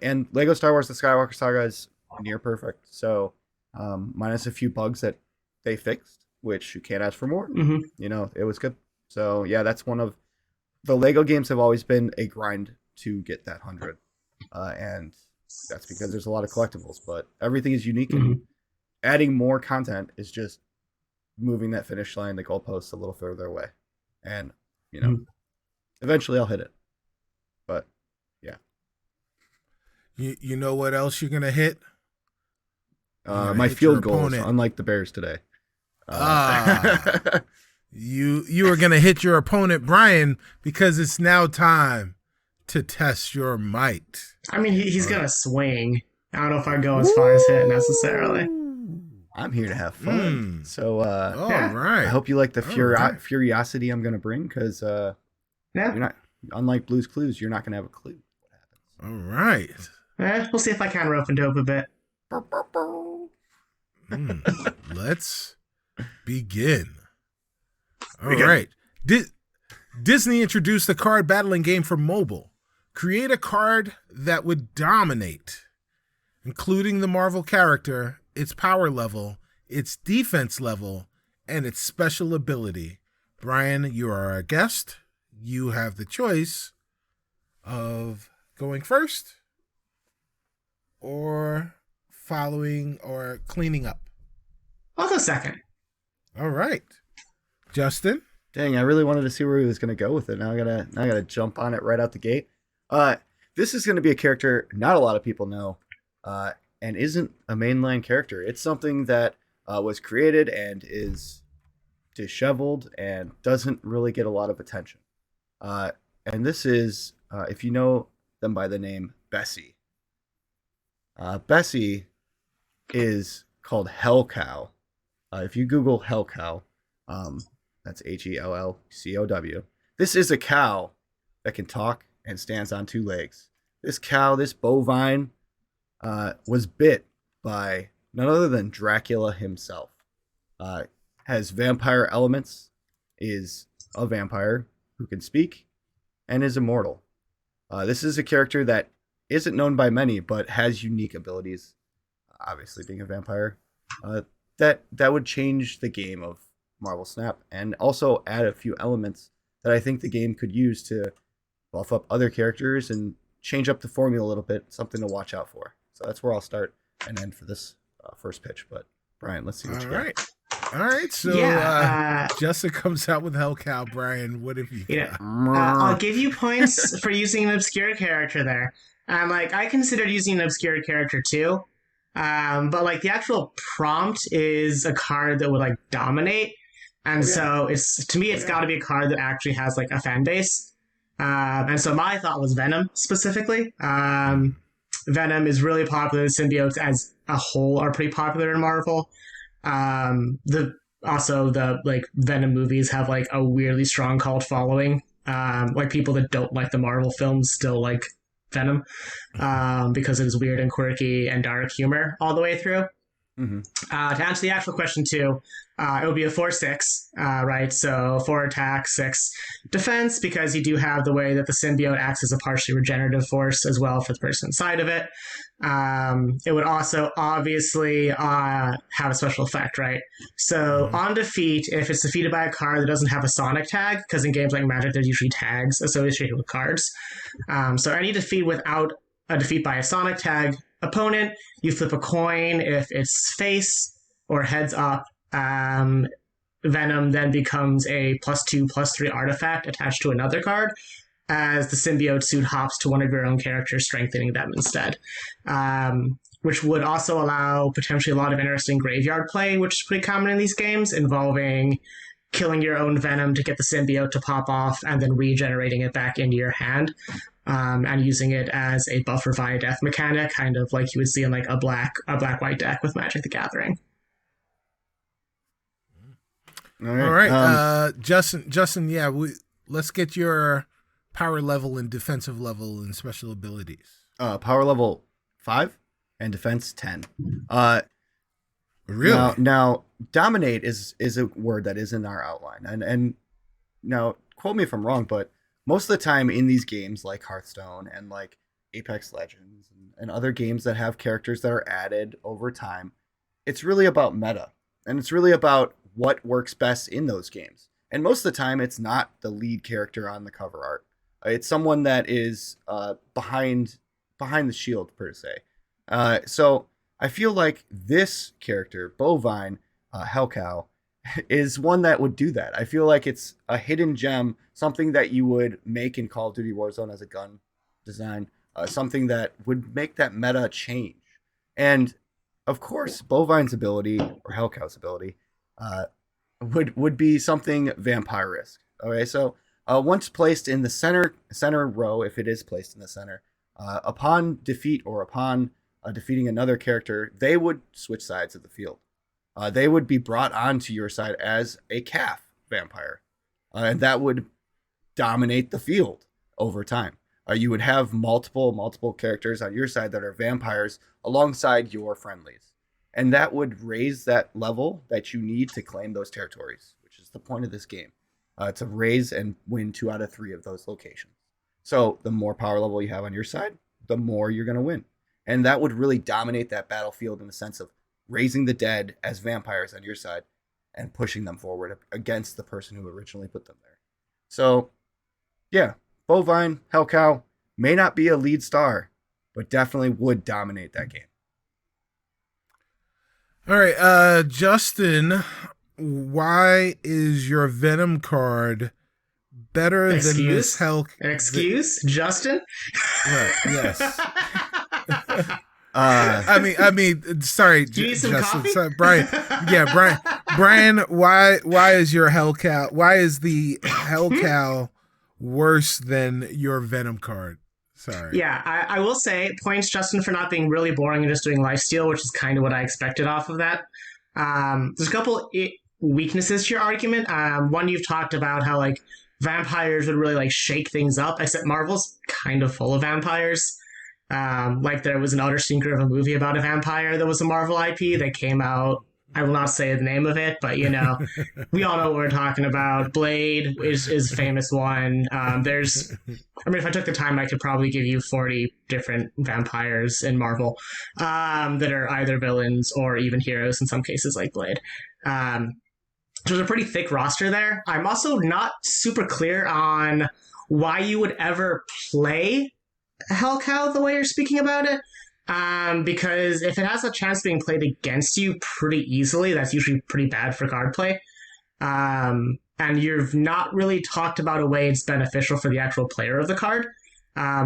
Speaker 2: And Lego Star Wars: The Skywalker Saga is near perfect. So minus a few bugs that they fixed, which you can't ask for more. It was good. So yeah, that's one of the Lego games have always been a grind to get that 100, and that's because there's a lot of collectibles. But everything is unique, and adding more content is just moving that finish line, the goalposts a little further away, and eventually I'll hit it. But yeah,
Speaker 1: you know what else you're gonna hit?
Speaker 2: My field goals, unlike the Bears today.
Speaker 1: You are gonna hit your opponent, Brian, because it's now time to test your might.
Speaker 3: I mean, he's gonna swing. I don't know if I go as far as hit necessarily.
Speaker 2: I'm here to have fun. So,
Speaker 1: all right.
Speaker 2: I hope you like the furiosity I'm gonna bring, because you're not, unlike Blue's Clues, you're not gonna have a clue what happens.
Speaker 1: All right.
Speaker 3: We'll see if I can rope and dope a bit.
Speaker 1: Let's begin. All right. Disney introduced a card battling game for mobile. Create a card that would dominate, including the Marvel character, its power level, its defense level, and its special ability. Brian, you are our guest. You have the choice of going first or following or cleaning up.
Speaker 3: I'll go second.
Speaker 1: All right. Justin?
Speaker 2: Dang, I really wanted to see where he was going to go with it. Now I gotta jump on it right out the gate. This is going to be a character not a lot of people know, and isn't a mainline character. It's something that was created and is disheveled and doesn't really get a lot of attention. And this is, if you know them by the name Bessie. Bessie is called Hell Cow. If you Google Hell Cow, that's HELLCOW. This is a cow that can talk and stands on two legs. This cow, this bovine, was bit by none other than Dracula himself. Has vampire elements, is a vampire who can speak, and is immortal. This is a character that isn't known by many, but has unique abilities. Obviously, being a vampire, that would change the game of Marvel Snap, and also add a few elements that I think the game could use to buff up other characters and change up the formula a little bit. Something to watch out for. So that's where I'll start and end for this first pitch. But Brian, let's see what you got.
Speaker 1: All right. So Jessica comes out with Hell Cow. Brian, what have you got?
Speaker 3: I'll give you points for using an obscure character there. I considered using an obscure character too. But like the actual prompt is a card that would like dominate. And so it's to me, it's got to be a card that actually has like a fan base. And so my thought was Venom specifically. Venom is really popular. The symbiotes as a whole are pretty popular in Marvel. The like Venom movies have like a weirdly strong cult following. Like people that don't like the Marvel films still like Venom because it is weird and quirky and dark humor all the way through. Mm-hmm. To answer the actual question too, it would be a 4/6, right? So 4 attack, 6 defense, because you do have the way that the symbiote acts as a partially regenerative force as well for the person inside of it. It would also obviously have a special effect, right? So on defeat, if it's defeated by a card that doesn't have a sonic tag, because in games like Magic, there's usually tags associated with cards. So any defeat without a defeat by a sonic tag opponent, you flip a coin. If it's face or heads up, Venom then becomes a +2/+3 artifact attached to another card as the symbiote suit hops to one of your own characters, strengthening them instead. Which would also allow potentially a lot of interesting graveyard play, which is pretty common in these games, involving killing your own Venom to get the symbiote to pop off and then regenerating it back into your hand. And using it as a buffer via death mechanic, kind of like you would see in like a black-white deck with Magic the Gathering.
Speaker 1: All right. Justin, yeah, let's get your power level and defensive level and special abilities.
Speaker 2: Power level 5 and defense 10.
Speaker 1: Really?
Speaker 2: Now dominate is a word that is in our outline. And now quote me if I'm wrong, but most of the time in these games like Hearthstone and like Apex Legends and other games that have characters that are added over time, it's really about meta. And it's really about what works best in those games. And most of the time, it's not the lead character on the cover art. It's someone that is behind the shield, per se. So I feel like this character, Bovine, Hellcow, is one that would do that. I feel like it's a hidden gem, something that you would make in Call of Duty Warzone as a gun design, something that would make that meta change. And of course, Bovine's ability or Hellcow's ability would be something vampire-esque. Okay, so once placed in the center row, if it is placed in the center, upon defeat or upon defeating another character, they would switch sides of the field. They would be brought onto your side as a calf vampire, and that would dominate the field over time. You would have multiple characters on your side that are vampires alongside your friendlies, and that would raise that level that you need to claim those territories, which is the point of this game, to raise and win 2 out of 3 of those locations. So the more power level you have on your side, the more you're going to win, and that would really dominate that battlefield in the sense of raising the dead as vampires on your side and pushing them forward against the person who originally put them there. So, yeah, Bovine, Hellcow may not be a lead star, but definitely would dominate that game.
Speaker 1: All right, Justin, why is your Venom card better than this
Speaker 3: Excuse? Justin?
Speaker 1: Right, yes. I mean, sorry,
Speaker 3: do you need some
Speaker 1: Justin,
Speaker 3: coffee?
Speaker 1: sorry, Brian. Yeah, Brian. Why is your Hellcow? Why is the Hellcow worse than your Venom card? Sorry.
Speaker 3: Yeah, I will say points, Justin, for not being really boring and just doing lifesteal, which is kind of what I expected off of that. There's a couple weaknesses to your argument. One, you've talked about how like vampires would really like shake things up, except Marvel's kind of full of vampires. Like there was an utter stinker of a movie about a vampire that was a Marvel IP that came out. I will not say the name of it, but you know, we all know what we're talking about. Blade is a famous one. If I took the time, I could probably give you 40 different vampires in Marvel that are either villains or even heroes in some cases, like Blade. So there's a pretty thick roster there. I'm also not super clear on why you would ever play Hellcow the way you're speaking about it. Because if it has a chance of being played against you pretty easily, that's usually pretty bad for card play. And you've not really talked about a way it's beneficial for the actual player of the card.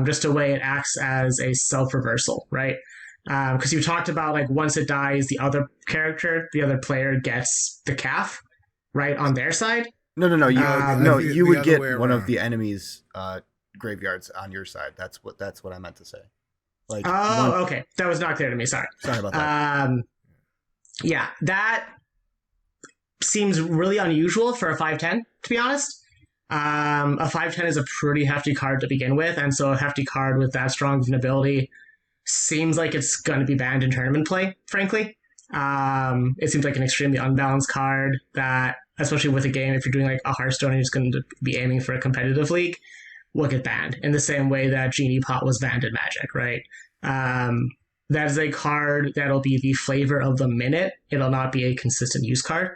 Speaker 3: Just a way it acts as a self-reversal, right? Because you talked about like once it dies, the other player gets the calf, right, on their side.
Speaker 2: No, you
Speaker 1: the
Speaker 2: would
Speaker 1: other
Speaker 2: get
Speaker 1: way
Speaker 2: one of
Speaker 1: around.
Speaker 2: the enemy's graveyards on your side. That's what I meant to say. Like one.
Speaker 3: Oh, okay. That was not clear to me. Sorry.
Speaker 2: Sorry about that.
Speaker 3: Yeah, that seems really unusual for a 5/10, to be honest. A 5/10 is a pretty hefty card to begin with, and so a hefty card with that strong of an ability seems like it's going to be banned in tournament play, frankly. It seems like an extremely unbalanced card that, especially with a game, if you're doing like a Hearthstone and you're just going to be aiming for a competitive league, will get banned in the same way that Genie Pot was banned in Magic, right? That is a card that'll be the flavor of the minute. It'll not be a consistent use card.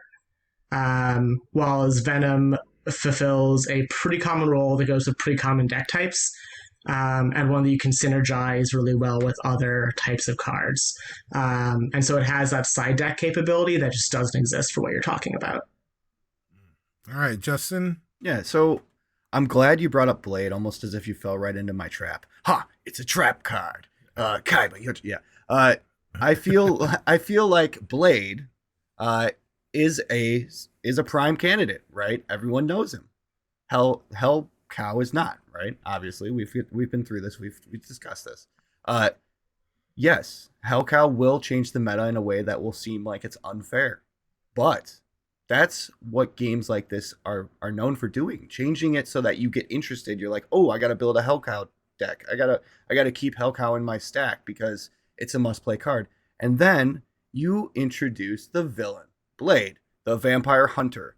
Speaker 3: While as Venom fulfills a pretty common role that goes with pretty common deck types, and one that you can synergize really well with other types of cards. And so it has that side deck capability that just doesn't exist for what you're talking about.
Speaker 1: All right, Justin.
Speaker 2: Yeah, so I'm glad you brought up Blade, almost as if you fell right into my trap. Ha! It's a trap card. Kaiba, yeah. I feel like Blade is a prime candidate, right? Everyone knows him. Hell Cow is not, right? Obviously, we've been through this. We've discussed this. Yes, Hell Cow will change the meta in a way that will seem like it's unfair, but that's what games like this are known for doing, changing it so that you get interested. You're like, oh, I got to build a Hell Cow deck. I gotta keep Hell Cow in my stack because it's a must play card. And then you introduce the villain, Blade, the vampire hunter.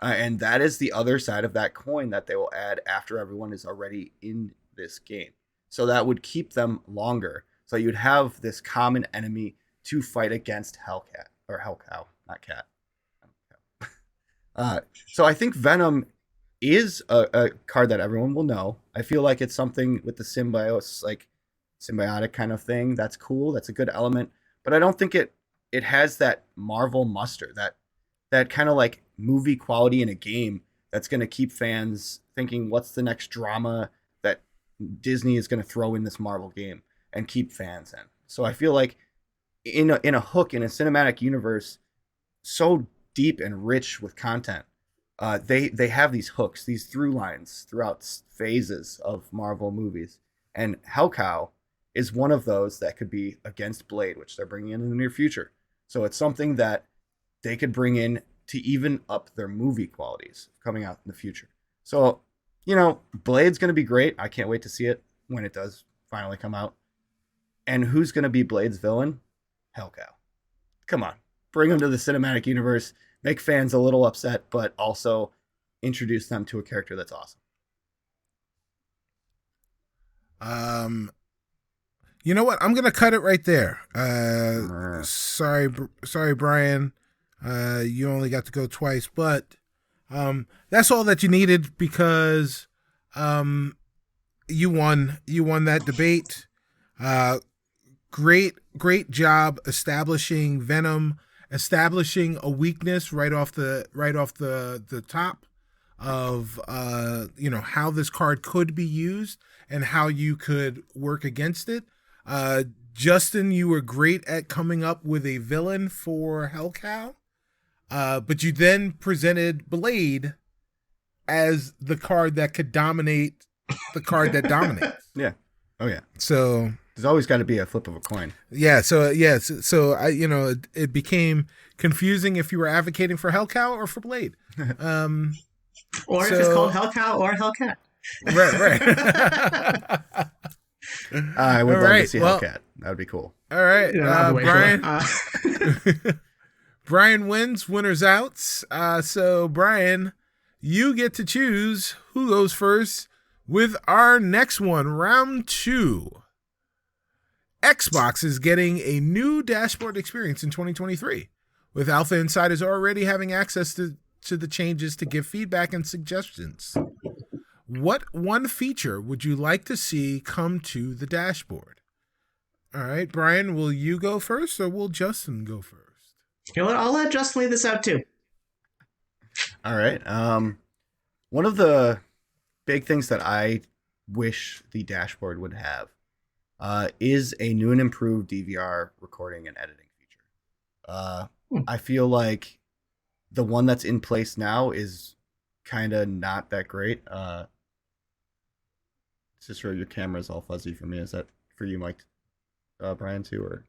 Speaker 2: And that is the other side of that coin that they will add after everyone is already in this game. So that would keep them longer. So you'd have this common enemy to fight against Hellcat or Hellcow, not cat. So I think Venom is a card that everyone will know. I feel like it's something with the symbiosis, like symbiotic kind of thing. That's cool. That's a good element. But I don't think it has that Marvel muster, that kind of like movie quality in a game that's going to keep fans thinking, what's the next drama that Disney is going to throw in this Marvel game and keep fans in. So I feel like in a hook, in a cinematic universe so deep and rich with content, they have these hooks, these through lines throughout phases of Marvel movies. And Hellcow is one of those that could be against Blade, which they're bringing in the near future. So it's something that they could bring in to even up their movie qualities coming out in the future. So, Blade's going to be great. I can't wait to see it when it does finally come out. And who's going to be Blade's villain? Hellcow. Come on. Bring him to the cinematic universe. Make fans a little upset, but also introduce them to a character that's awesome.
Speaker 1: You know what? I'm gonna cut it right there. Sorry, Brian. You only got to go twice, but that's all that you needed because you won. You won that debate. Great job establishing Venom, establishing a weakness right off the top of how this card could be used and how you could work against it. Justin, you were great at coming up with a villain for Hellcow, but you then presented Blade as the card that could dominate the card that dominates.
Speaker 2: Yeah. Oh yeah.
Speaker 1: So
Speaker 2: there's always got to be a flip of a coin.
Speaker 1: Yeah. So it became confusing if you were advocating for Hellcow or for Blade,
Speaker 3: or if it's called Hellcow or Hellcat.
Speaker 1: Right.
Speaker 2: I would love to see Hellcat. That would be cool.
Speaker 1: All right,
Speaker 3: Brian.
Speaker 1: Brian wins. Winners outs. So Brian, you get to choose who goes first with our next one, round 2. Xbox is getting a new dashboard experience in 2023, with alpha insiders already having access to the changes to give feedback and suggestions. What one feature would you like to see come to the dashboard? All right, Brian, will you go first or will Justin go first?
Speaker 3: You know what? I'll let Justin lead this out too.
Speaker 2: All right. One of the big things that I wish the dashboard would have is a new and improved DVR recording and editing feature. I feel like the one that's in place now is kind of not that great. Cicero, your camera's all fuzzy for me. Is that for you, Mike? Brian, too? Or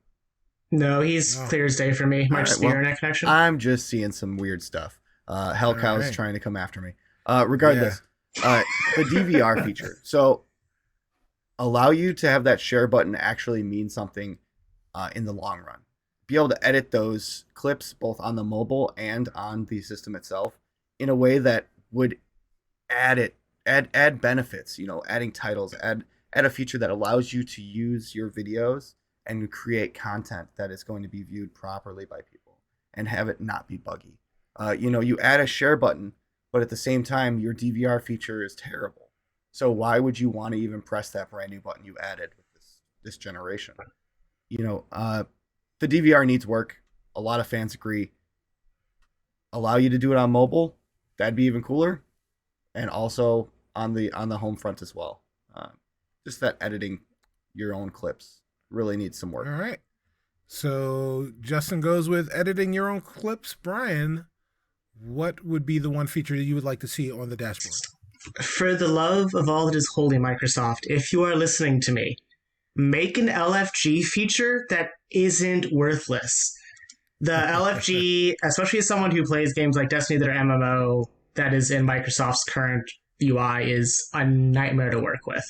Speaker 3: No, he's clear as day for me. Might just be internet connection.
Speaker 2: I'm just seeing some weird stuff. Hellcow's
Speaker 1: right.
Speaker 2: trying to come after me. Regardless, the DVR feature. So allow you to have that share button actually mean something in the long run. Be able to edit those clips both on the mobile and on the system itself in a way that would add benefits, adding titles, add a feature that allows you to use your videos and create content that is going to be viewed properly by people and have it not be buggy. You add a share button, but at the same time, your DVR feature is terrible. So why would you want to even press that brand new button you added with this generation? The DVR needs work. A lot of fans agree. Allow you to do it on mobile. That'd be even cooler. And also on the home front as well. Just that editing your own clips really needs some work.
Speaker 1: All right. So Justin goes with editing your own clips. Brian, what would be the one feature that you would like to see on the dashboard?
Speaker 3: For the love of all that is holy, Microsoft, if you are listening to me, make an LFG feature that isn't worthless. The LFG, especially as someone who plays games like Destiny that are MMO, that is in Microsoft's current UI, is a nightmare to work with.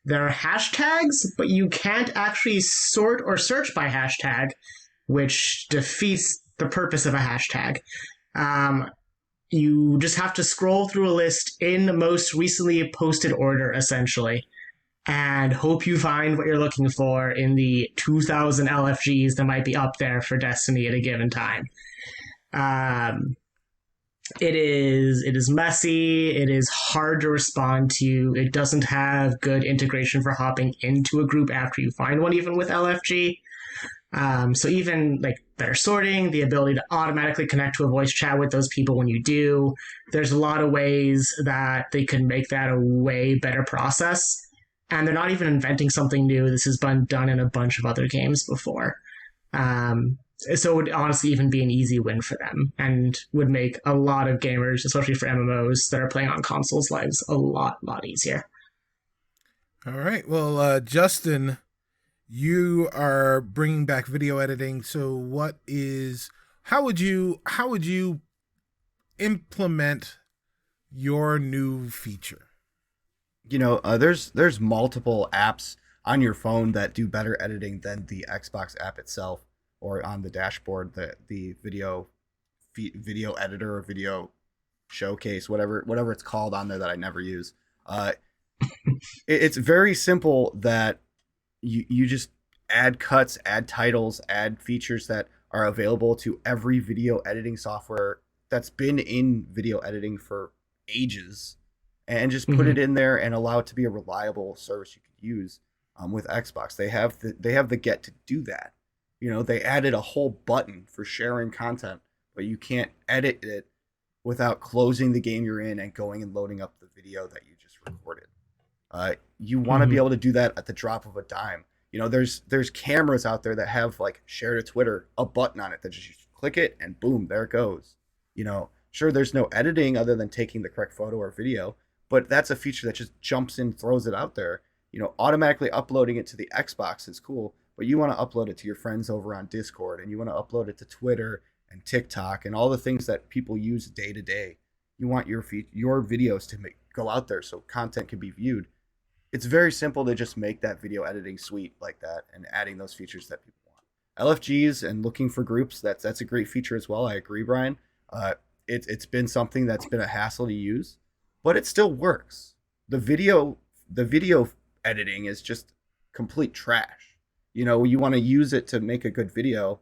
Speaker 3: There are hashtags, but you can't actually sort or search by hashtag, which defeats the purpose of a hashtag. You just have to scroll through a list in most recently posted order, essentially, and hope you find what you're looking for in the 2,000 LFGs that might be up there for Destiny at a given time. It is messy. It is hard to respond to. It doesn't have good integration for hopping into a group after you find one, even with LFG. So even like better sorting, the ability to automatically connect to a voice chat with those people when you do. There's a lot of ways that they can make that a way better process. And they're not even inventing something new. This has been done in a bunch of other games before. So it would honestly even be an easy win for them and would make a lot of gamers, especially for MMOs that are playing on consoles, lives a lot easier.
Speaker 1: All right. Well, Justin, you are bringing back video editing. So how would you implement your new feature?
Speaker 2: There's multiple apps on your phone that do better editing than the Xbox app itself, or on the dashboard, the video editor or video showcase, whatever it's called on there that I never use. It's very simple that you just add cuts, add titles, add features that are available to every video editing software that's been in video editing for ages, and just put it in there and allow it to be a reliable service you could use. With Xbox, they have the get to do that. They added a whole button for sharing content, but you can't edit it without closing the game you're in and going and loading up the video that you just recorded. You want to be able to do that at the drop of a dime. There's cameras out there that have like share to Twitter, a button on it that just you click it and boom, there it goes. Sure, there's no editing other than taking the correct photo or video, but that's a feature that just jumps in, throws it out there. Automatically uploading it to the Xbox is cool, but you want to upload it to your friends over on Discord, and you want to upload it to Twitter and TikTok and all the things that people use day to day. You want your videos to go out there so content can be viewed. It's very simple to just make that video editing suite like that and adding those features that people want. LFGs and looking for groups, that's a great feature as well. I agree, Brian. It's been something that's been a hassle to use, but it still works. The video editing is just complete trash. You want to use it to make a good video.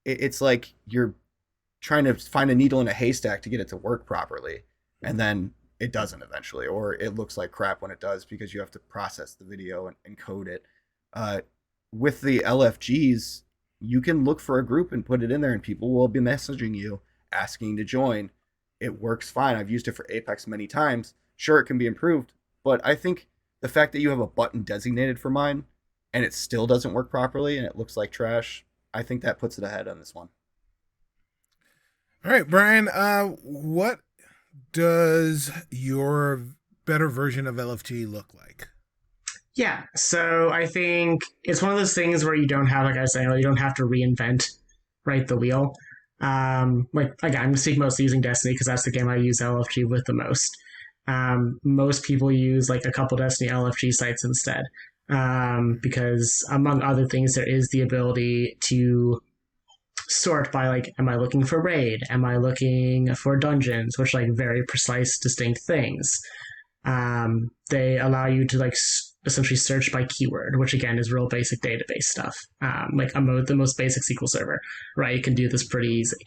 Speaker 2: It's like you're trying to find a needle in a haystack to get it to work properly, and then it doesn't eventually, or it looks like crap when it does because you have to process the video and code it. With the LFGs, you can look for a group and put it in there, and people will be messaging you asking to join. It works fine. I've used it for Apex many times. Sure, it can be improved, but I think the fact that you have a button designated for mine and it still doesn't work properly and it looks like trash, I think that puts it ahead on this one.
Speaker 1: All right, Brian, what does your better version of LFG look like?
Speaker 3: Yeah, so I think it's one of those things where you don't have, like I was saying, you don't have to reinvent, right, the wheel. Like again, I'm speaking mostly using Destiny because that's the game I use LFG with the most. Most people use like a couple Destiny LFG sites instead, because among other things, there is the ability to sort by like, am I looking for raid? Am I looking for dungeons? Which like very precise, distinct things. They allow you to like essentially search by keyword, which again is real basic database stuff. Like the most basic SQL server, right? You can do this pretty easy.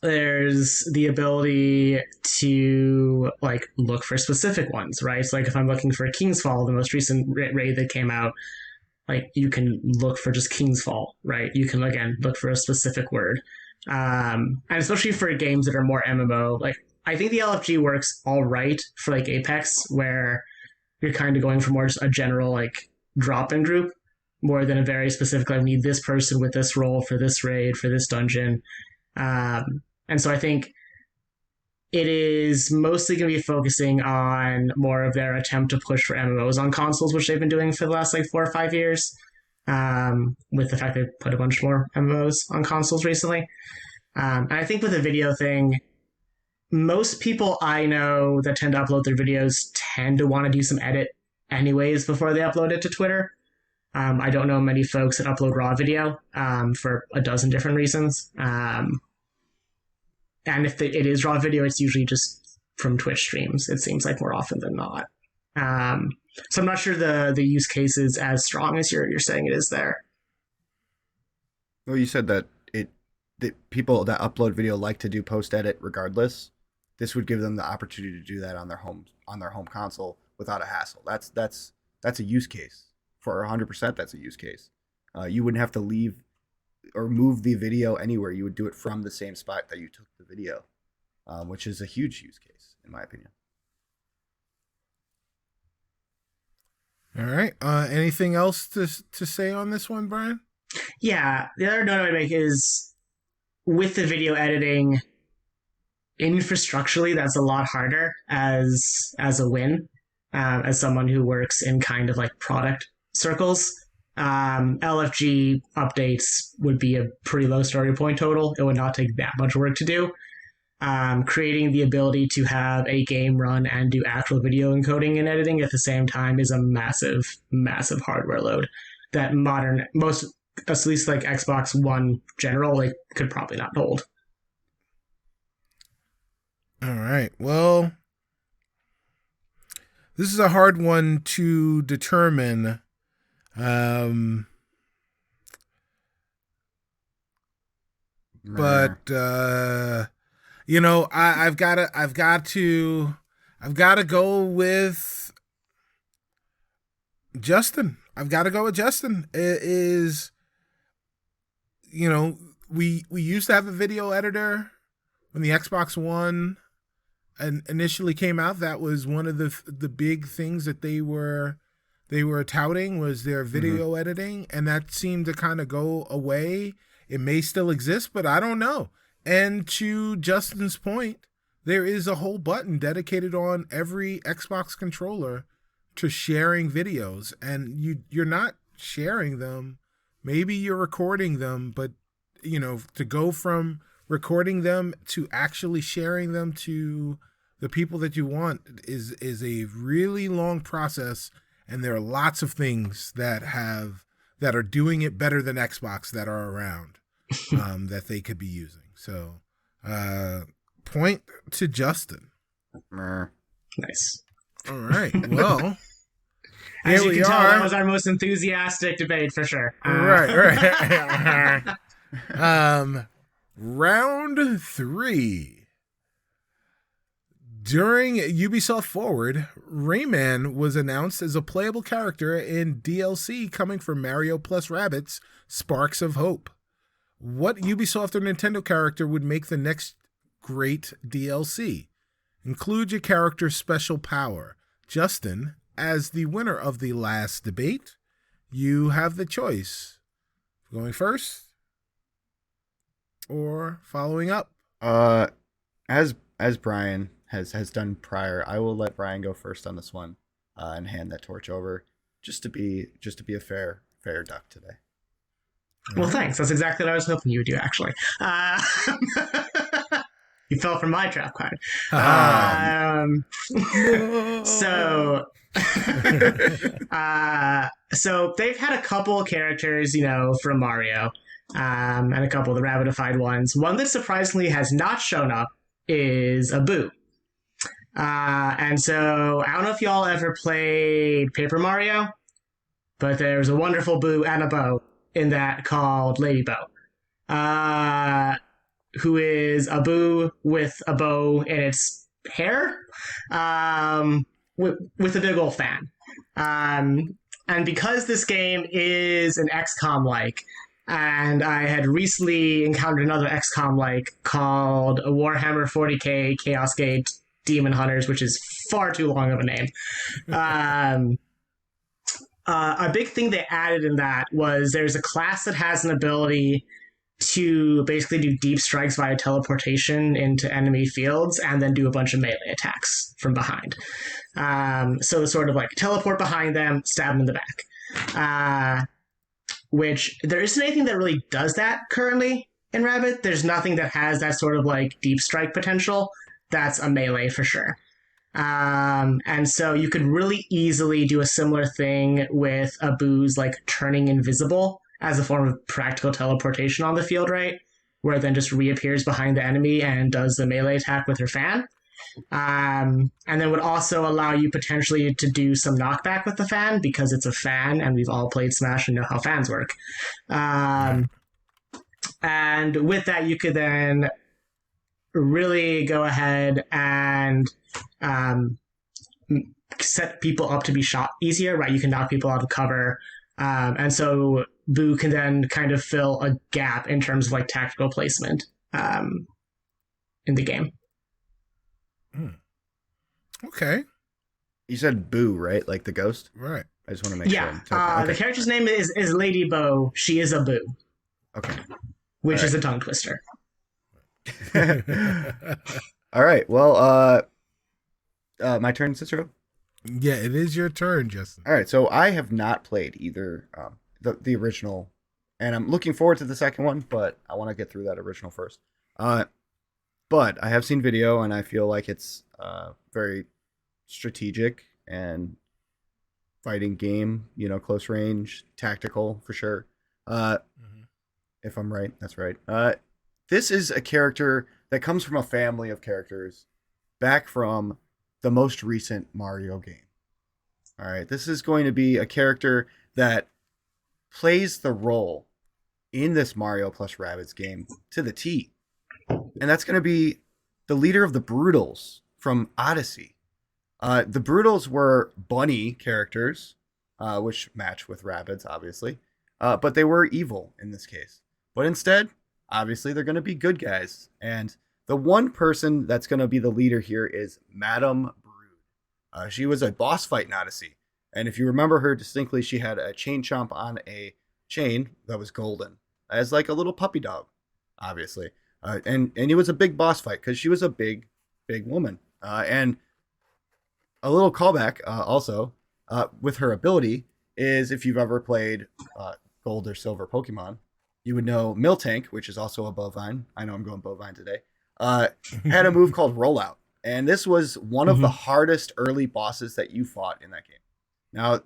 Speaker 3: There's the ability to like look for specific ones, right? So like if I'm looking for King's Fall, the most recent raid that came out, like you can look for just King's Fall, right? You can again look for a specific word. And especially for games that are more MMO, like I think the LFG works all right for like Apex, where you're kind of going for more just a general like drop-in group more than a very specific, like, I need this person with this role for this raid, for this dungeon. And so I think it is mostly going to be focusing on more of their attempt to push for MMOs on consoles, which they've been doing for the last like 4 or 5 years, with the fact they put a bunch more MMOs on consoles recently. And I think with the video thing, most people I know that tend to upload their videos tend to want to do some edit anyways before they upload it to Twitter. I don't know many folks that upload raw video for a dozen different reasons. And if it is raw video, it's usually just from Twitch streams, it seems like, more often than not. So I'm not sure the use case is as strong as you're saying it is there.
Speaker 2: Well, you said that people that upload video like to do post edit regardless. This would give them the opportunity to do that on their home console without a hassle. That's a use case. For 100%, that's a use case. You wouldn't have to leave or move the video anywhere. You would do it from the same spot that you took the video, which is a huge use case, in my opinion.
Speaker 1: All right. Anything else to say on this one, Brian?
Speaker 3: Yeah. The other note I would make is with the video editing, infrastructurally, that's a lot harder as a win, as someone who works in kind of like product circles. LFG updates would be a pretty low starting point total. It would not take that much work to do. Creating the ability to have a game run and do actual video encoding and editing at the same time is a massive, massive hardware load that most, at least like Xbox One general, like could probably not hold.
Speaker 1: All right. Well, this is a hard one to determine. But you know, I've got to go with Justin. I've got to go with Justin. It is, you know, we used to have a video editor when the Xbox One initially came out. That was one of the big things that they were touting, was their video editing, and that seemed to kind of go away. It may still exist, but I don't know. And to Justin's point, there is a whole button dedicated on every Xbox controller to sharing videos, and you're not sharing them. Maybe you're recording them, but you know, to go from recording them to actually sharing them to the people that you want is a really long process. And there are lots of things that are doing it better than Xbox that are around that they could be using. So, point to Justin.
Speaker 3: Nice.
Speaker 1: All right. Well,
Speaker 3: as you can tell, that was our most enthusiastic debate for sure.
Speaker 1: Right. Round 3. During Ubisoft Forward, Rayman was announced as a playable character in DLC coming from Mario plus Rabbids Sparks of Hope. What Ubisoft or Nintendo character would make the next great DLC? Include your character's special power. Justin, as the winner of the last debate, you have the choice going first or following up.
Speaker 2: As Brian has done prior, I will let Brian go first on this one, and hand that torch over, just to be a fair duck today.
Speaker 3: Well, thanks. That's exactly what I was hoping you would do, actually. You fell for my trap card. So, so they've had a couple characters, from Mario, and a couple of the rabbitified ones. One that surprisingly has not shown up is a Boo. And so I don't know if y'all ever played Paper Mario, but there's a wonderful Boo and a Bow in that called Lady Bow, who is a Boo with a bow in its hair, with a big old fan. And because this game is an XCOM-like, and I had recently encountered another XCOM-like called Warhammer 40k Chaos Gate Demon Hunters, which is far too long of a name. A big thing they added in that was there's a class that has an ability to basically do deep strikes via teleportation into enemy fields and then do a bunch of melee attacks from behind. So sort of like teleport behind them, stab them in the back. Which there isn't anything that really does that currently in Rabbit. There's nothing that has that sort of like deep strike potential. That's a melee for sure. And so you could really easily do a similar thing with a Boo's like turning invisible as a form of practical teleportation on the field, right? Where it then just reappears behind the enemy and does the melee attack with her fan. And then would also allow you potentially to do some knockback with the fan because it's a fan and we've all played Smash and know how fans work. And with that, you could then really go ahead and set people up to be shot easier, right? You can knock people out of cover. And so Boo can then kind of fill a gap in terms of like tactical placement in the game.
Speaker 1: Okay.
Speaker 2: You said Boo, right? Like the ghost?
Speaker 1: Right.
Speaker 2: I just want to make sure.
Speaker 3: Yeah. The character's name is Lady Bow. She is a Boo.
Speaker 2: Okay.
Speaker 3: Which is a tongue twister.
Speaker 2: All right. Well, my turn, Cicero?
Speaker 1: Yeah, it is your turn, Justin.
Speaker 2: All right. So I have not played either the original, and I'm looking forward to the second one, but I want to get through that original first. But I have seen video, and I feel like it's very strategic and fighting game, close range, tactical for sure. If I'm right, that's right. This is a character that comes from a family of characters back from the most recent Mario game. All right, this is going to be a character that plays the role in this Mario plus Rabbids game to the T. And that's going to be the leader of the Broodals from Odyssey. The Broodals were bunny characters, which match with Rabbids, obviously. But they were evil in this case. But instead, obviously, they're going to be good guys. And the one person that's going to be the leader here is Madame Brood. She was a boss fight in Odyssey. And if you remember her distinctly, she had a chain chomp on a chain that was golden, as like a little puppy dog, obviously. And it was a big boss fight because she was a big woman. And a little callback also with her ability is if you've ever played gold or silver Pokemon, you would know Miltank, which is also a bovine. I know I'm going bovine today. Had a move called Rollout. And this was one of the hardest early bosses that you fought in that game. Now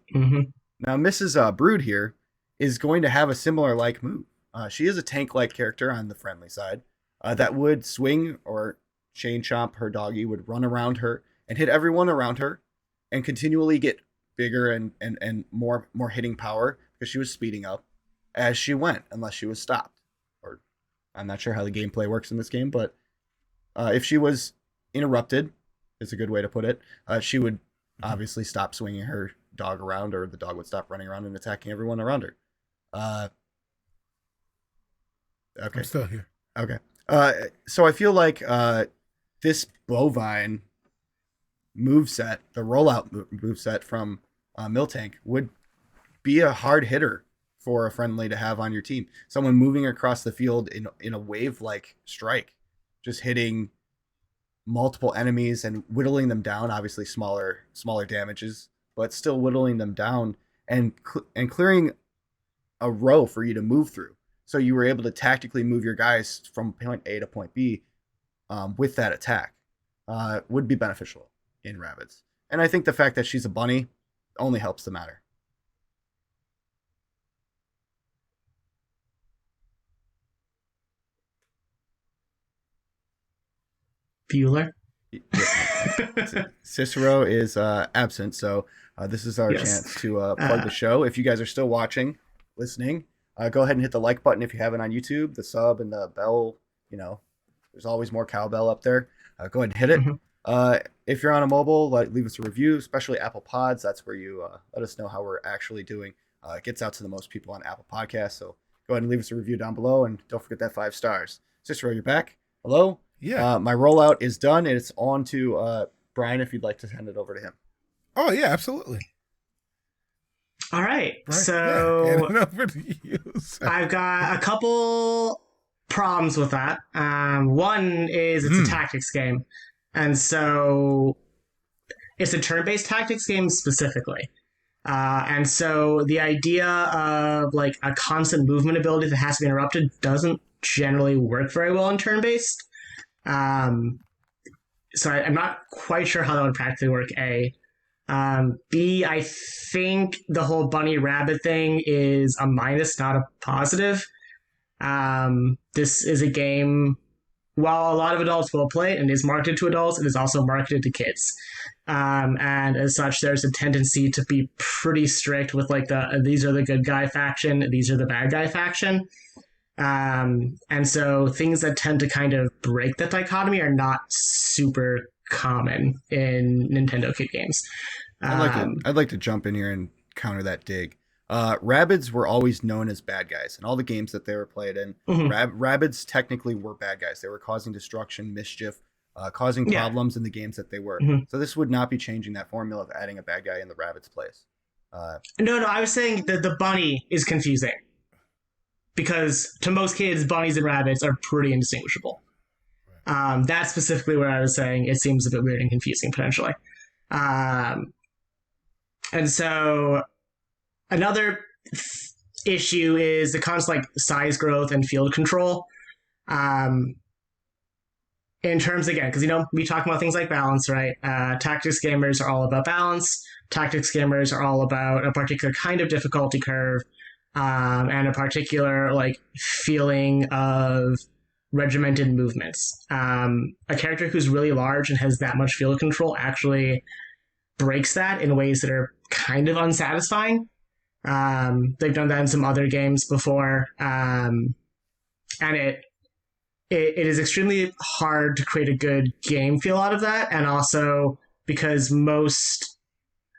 Speaker 2: Mrs. Brood here is going to have a similar like move. She is a tank-like character on the friendly side that would swing or chain chomp her doggy, would run around her and hit everyone around her and continually get bigger and more hitting power because she was speeding up as she went, unless she was stopped. Or I'm not sure how the gameplay works in this game, but if she was interrupted, is a good way to put it, she would obviously stop swinging her dog around, or the dog would stop running around and attacking everyone around her. Okay.
Speaker 1: I'm still here.
Speaker 2: Okay. So I feel like this bovine moveset, the rollout moveset from Miltank, would be a hard hitter for a friendly to have on your team. Someone moving across the field in a wave-like strike, just hitting multiple enemies and whittling them down. Obviously, smaller damages, but still whittling them down and clearing a row for you to move through. So you were able to tactically move your guys from point A to point B with that attack. Would be beneficial in Rabbids. And I think the fact that she's a bunny only helps the matter.
Speaker 3: Bueller?
Speaker 2: Cicero is absent, so this is our chance to plug the show. If you guys are still watching, listening, go ahead and hit the like button if you haven't on YouTube, the sub and the bell. There's always more cowbell up there. Go ahead and hit it. Mm-hmm. If you're on a mobile, leave us a review, especially Apple Pods. That's where you let us know how we're actually doing. It gets out to the most people on Apple Podcasts, so go ahead and leave us a review down below, and don't forget that 5 stars. Cicero, you're back. Hello?
Speaker 1: Yeah.
Speaker 2: My rollout is done, and it's on to Brian if you'd like to hand it over to him.
Speaker 1: Oh, yeah, absolutely.
Speaker 3: All right.
Speaker 1: Brian,
Speaker 3: so
Speaker 1: hand it over to you.
Speaker 3: I've got a couple problems with that. One is it's a tactics game. And so it's a turn-based tactics game specifically. And so the idea of a constant movement ability that has to be interrupted doesn't generally work very well in turn-based. So I'm not quite sure how that would practically work, A. B, I think the whole bunny rabbit thing is a minus, not a positive. This is a game, while a lot of adults will play it and is marketed to adults, it is also marketed to kids. And as such, there's a tendency to be pretty strict with these are the good guy faction, these are the bad guy faction. And so things that tend to kind of break that dichotomy are not super common in Nintendo kid games.
Speaker 2: I'd like to jump in here and counter that dig. Rabbids were always known as bad guys in all the games that they were played in. Mm-hmm. Rabbids technically were bad guys. They were causing destruction, mischief, causing problems in the games that they were. Mm-hmm. So this would not be changing that formula of adding a bad guy in the Rabbids place.
Speaker 3: No, I was saying that the bunny is confusing. Because to most kids, bunnies and rabbits are pretty indistinguishable. That's specifically where I was saying it seems a bit weird and confusing, potentially. And so another issue is the constant size growth and field control. In terms, again, because, we talk about things like balance, right? Tactics gamers are all about balance. Tactics gamers are all about a particular kind of difficulty curve. And a particular feeling of regimented movements. A character who's really large and has that much field control actually breaks that in ways that are kind of unsatisfying. They've done that in some other games before, and it is extremely hard to create a good game feel out of that. And also because most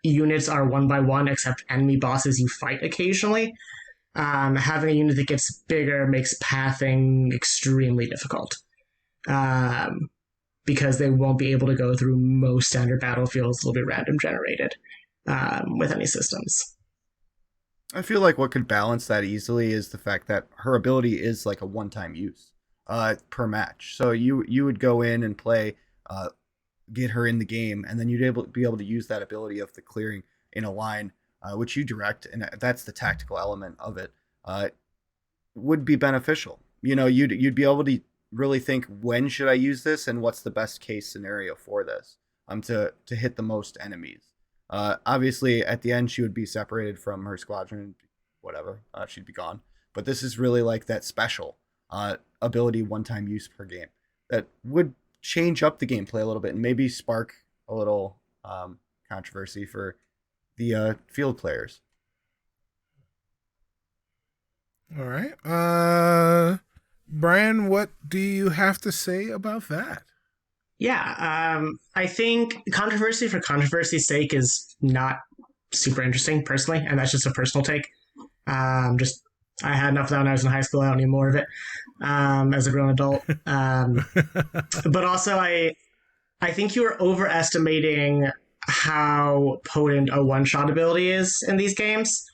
Speaker 3: units are 1-by-1, except enemy bosses you fight occasionally. Having a unit that gets bigger makes pathing extremely difficult because they won't be able to go through most standard battlefields. They'll be random generated with any systems.
Speaker 2: I feel like what could balance that easily is the fact that her ability is a one-time use per match. So you would go in and play, get her in the game, and then you'd be able to use that ability of the clearing in a line, which you direct, and that's the tactical element of it, would be beneficial. You'd be able to really think, when should I use this, and what's the best case scenario for this, to hit the most enemies. Obviously, at the end, she would be separated from her squadron, whatever, she'd be gone. But this is really that special ability, one-time use per game, that would change up the gameplay a little bit and maybe spark a little controversy for the field players.
Speaker 1: All right. Brian, what do you have to say about that?
Speaker 3: Yeah, I think controversy for controversy's sake is not super interesting, personally, and that's just a personal take. I had enough of that when I was in high school. I don't need more of it as a grown adult. But also, I I think you're overestimating how potent a one-shot ability is in these games.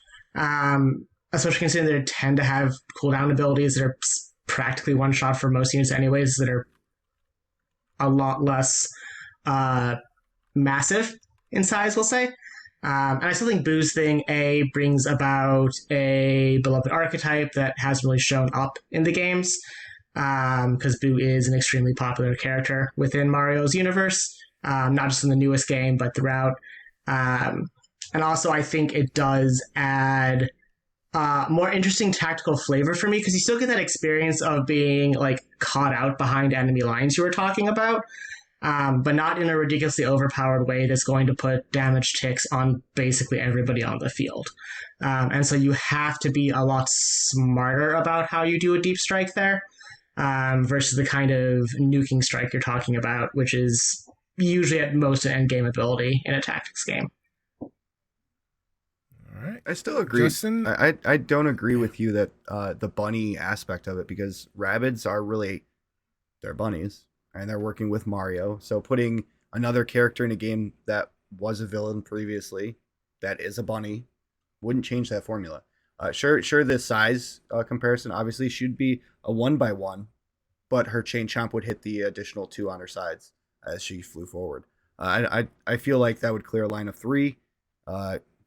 Speaker 3: Especially considering they tend to have cooldown abilities that are practically one-shot for most units anyways, that are a lot less massive in size, we'll say. And I still think Boo's thing, brings about a beloved archetype that hasn't really shown up in the games, because Boo is an extremely popular character within Mario's universe, not just in the newest game, but throughout. And also, I think it does add more interesting tactical flavor for me, because you still get that experience of being like caught out behind enemy lines you were talking about, but not in a ridiculously overpowered way that's going to put damage ticks on basically everybody on the field. And so you have to be a lot smarter about how you do a deep strike there, versus the kind of nuking strike you're talking about, which is usually at most an endgame ability in a tactics game.
Speaker 1: All right.
Speaker 2: I still agree.
Speaker 1: Justin?
Speaker 2: I don't agree with you that the bunny aspect of it, because Rabbids are really, they're bunnies and they're working with Mario. So putting another character in a game that was a villain previously, that is a bunny, wouldn't change that formula. Sure, the size comparison obviously should be a 1x1, but her chain chomp would hit the additional 2 on her sides as she flew forward. I feel like that would clear a line of 3.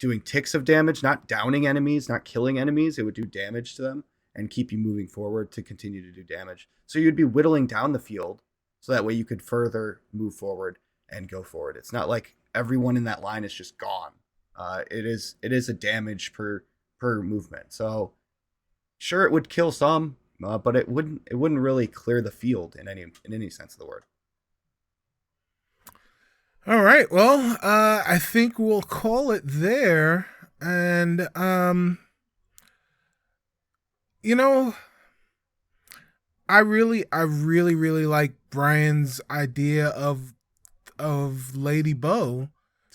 Speaker 2: Doing ticks of damage, not downing enemies, not killing enemies. It would do damage to them and keep you moving forward to continue to do damage. So you'd be whittling down the field, so that way you could further move forward and go forward. It's not like everyone in that line is just gone. It is a damage per movement. So sure, it would kill some, but it wouldn't really clear the field in any sense of the word.
Speaker 1: All right. Well, I think we'll call it there. And, I really like Brian's idea of Lady Bo,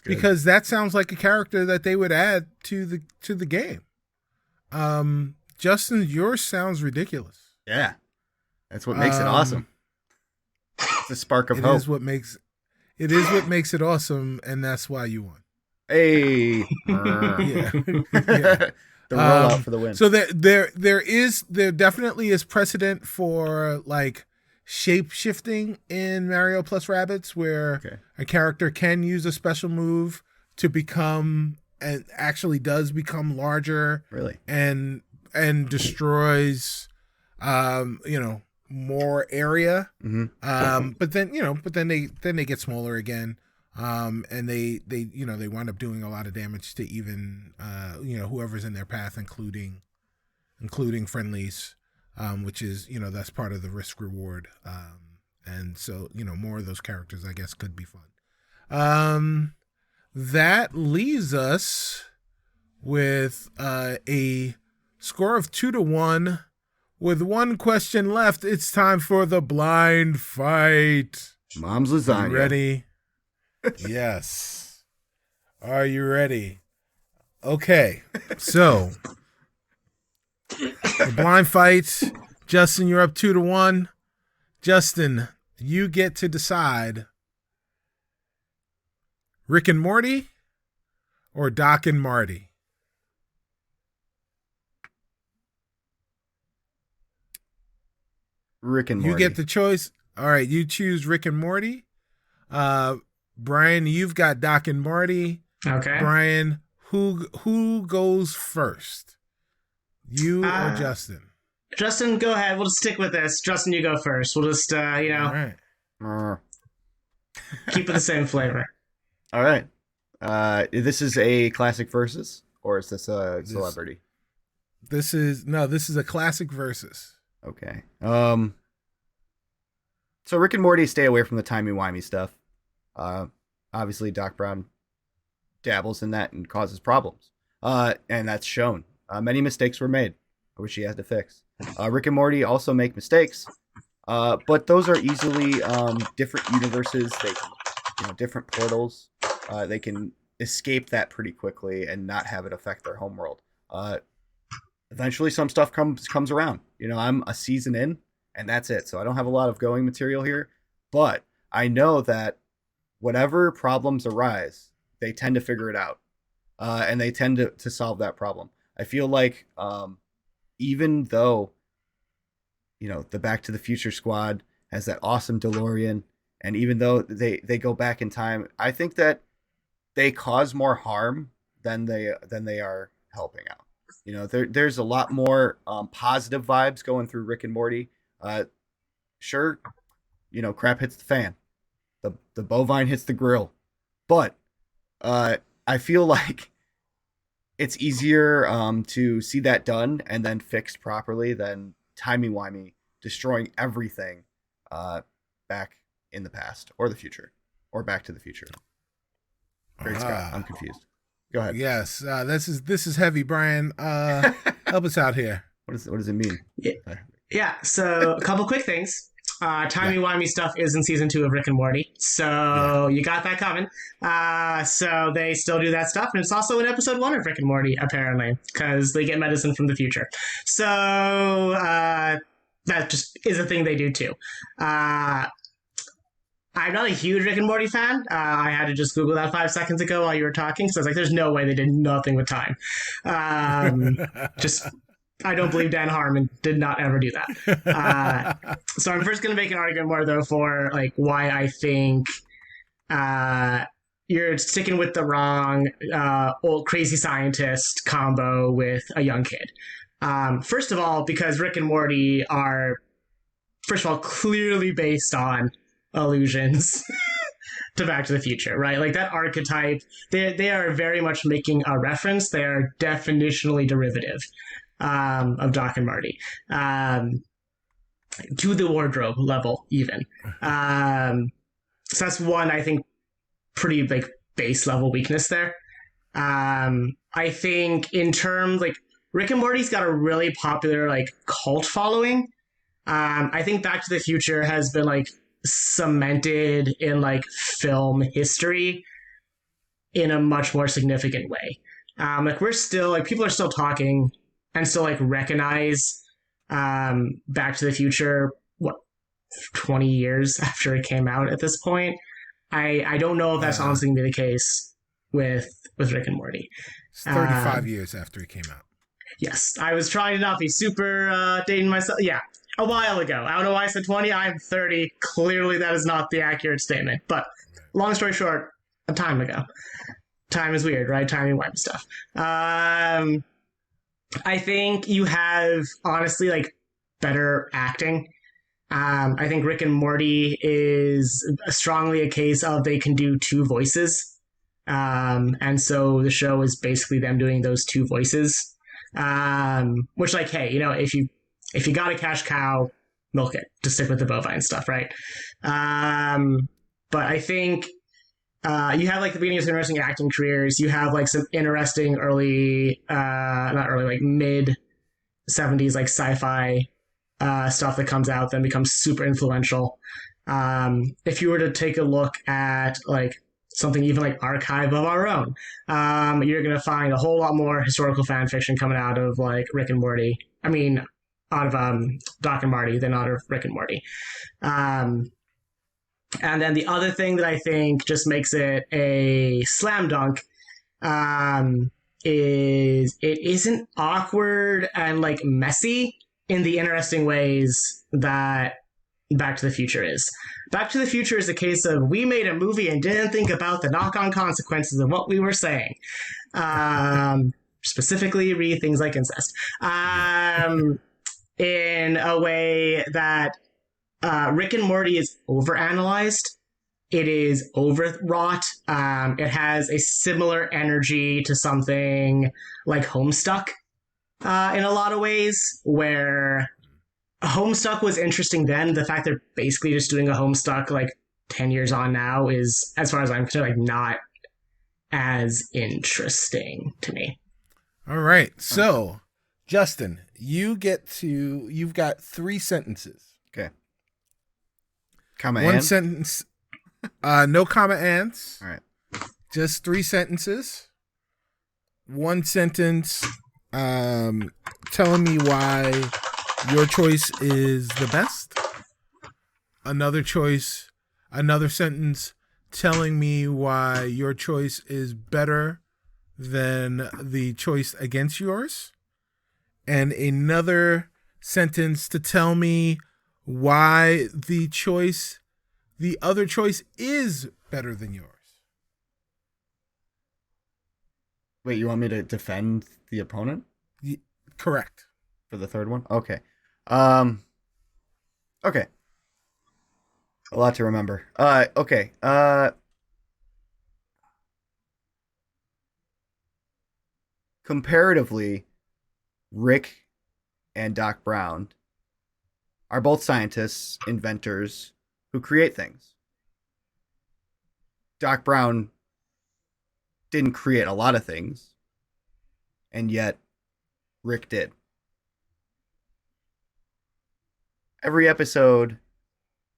Speaker 1: because that sounds like a character that they would add to the game. Justin, yours sounds ridiculous.
Speaker 2: Yeah. That's what makes it awesome. It's a spark of
Speaker 1: it
Speaker 2: hope.
Speaker 1: It is what makes it awesome, and that's why you won.
Speaker 2: Hey.
Speaker 1: Yeah.
Speaker 2: The rollout for the win.
Speaker 1: So there definitely is precedent for like shape shifting in Mario plus Rabbids, where a character can use a special move to become, and actually does become, larger.
Speaker 2: Really?
Speaker 1: And destroys more area.
Speaker 2: Mm-hmm.
Speaker 1: But then they get smaller again. And they wind up doing a lot of damage to even whoever's in their path, including friendlies, which is that's part of the risk reward. And so more of those characters, I guess, could be fun. That leaves us with a score of 2-1. With one question left, it's time for the blind fight.
Speaker 2: Mom's lasagna.
Speaker 1: You ready? Yes. Are you ready? Okay. So, the blind fight. Justin, you're up 2-1. Justin, you get to decide Rick and Morty or Doc and Marty.
Speaker 2: Rick and Morty.
Speaker 1: You get the choice. All right, you choose Rick and Morty. Brian, you've got Doc and Marty.
Speaker 3: Okay.
Speaker 1: Brian, who goes first? You or Justin?
Speaker 3: Justin, go ahead. We'll just stick with this. Justin, you go first. We'll just,
Speaker 1: All right.
Speaker 3: keep it the same flavor.
Speaker 2: All right. This is a classic versus, or is this a celebrity?
Speaker 1: This is a classic versus.
Speaker 2: Okay. So Rick and Morty stay away from the timey-wimey stuff. Obviously, Doc Brown dabbles in that and causes problems. And that's shown. Many mistakes were made, which he had to fix. Rick and Morty also make mistakes, but those are easily different universes. They can, different portals. They can escape that pretty quickly and not have it affect their homeworld. Eventually, some stuff comes around. I'm a season in, and that's it. So I don't have a lot of going material here, but I know that whatever problems arise, they tend to figure it out, and they tend to solve that problem. I feel like even though, the Back to the Future squad has that awesome DeLorean, and even though they go back in time, I think that they cause more harm than they are helping out. There's a lot more positive vibes going through Rick and Morty. Sure, crap hits the fan, the bovine hits the grill, but I feel like it's easier to see that done and then fixed properly than timey-wimey destroying everything back in the past or the future or Back to the Future. Great Scott, I'm confused. Go ahead.
Speaker 1: Yes, this is heavy, Brian. Help us out here.
Speaker 2: What does it mean?
Speaker 3: Yeah. So a couple quick things. Timey-wimey stuff is in season 2 of Rick and Morty, so you got that coming. So they still do that stuff, and it's also in episode 1 of Rick and Morty, apparently, because they get medicine from the future. So that just is a thing they do too. I'm not a huge Rick and Morty fan. I had to just Google that 5 seconds ago while you were talking, so I was like, there's no way they did nothing with time. I don't believe Dan Harmon did not ever do that. So I'm first going to make an argument more, though, for like why I think you're sticking with the wrong old crazy scientist combo with a young kid. First of all, because Rick and Morty are, first of all, clearly based on allusions to Back to the Future, right? Like that archetype, they are very much making a reference. They are definitionally derivative of Doc and Marty, to the wardrobe level even. So that's one, I think, pretty like base level weakness there. I think in terms like Rick and Morty's got a really popular like cult following. I think Back to the Future has been like cemented in like film history in a much more significant way. Like we're still like people are still talking and still like recognize Back to the Future 20 years after it came out at this point. I don't know if that's honestly gonna be the case with Rick and Morty.
Speaker 1: It's 35 years after it came out.
Speaker 3: Yes, I was trying to not be super dating myself. Yeah, a while ago. I don't know why I said 20. I'm 30. Clearly, that is not the accurate statement. But long story short, a time ago. Time is weird, right? Timey-wimey stuff. I think you have, honestly, like, better acting. I think Rick and Morty is strongly a case of they can do 2 voices. And so the show is basically them doing those 2 voices. Which, like, hey, if you got a cash cow, milk it, to stick with the bovine stuff, right? But I think you have like the beginning of some interesting acting careers. You have like some interesting mid 70s like sci-fi stuff that comes out, then becomes super influential. If you were to take a look at like something even like Archive of Our Own, you're going to find a whole lot more historical fan fiction coming out of like Rick and Morty. I mean, out of Doc and Marty than out of Rick and Morty. And then the other thing that I think just makes it a slam dunk is it isn't awkward and like messy in the interesting ways that Back to the Future is. Back to the Future is a case of we made a movie and didn't think about the knock-on consequences of what we were saying. Specifically, read things like incest. In a way that Rick and Morty is overanalyzed. It is overwrought. It has a similar energy to something like Homestuck in a lot of ways, where Homestuck was interesting then. The fact they're basically just doing a Homestuck like 10 years on now is, as far as I'm concerned, like not as interesting to me.
Speaker 1: All right. So, Justin, you've got 3 sentences.
Speaker 2: Okay. Comma
Speaker 1: One
Speaker 2: and?
Speaker 1: sentence, no comma ands.
Speaker 2: All right.
Speaker 1: Just 3 sentences. One sentence, telling me why your choice is the best. Another sentence telling me why your choice is better than the choice against yours, and another sentence to tell me why the other choice is better than yours.
Speaker 2: Wait, you want me to defend the opponent?
Speaker 1: Correct.
Speaker 2: For the third one? Okay. Okay. A lot to remember. Okay. Comparatively, Rick and Doc Brown are both scientists, inventors who create things. Doc Brown didn't create a lot of things, and yet Rick did. Every episode,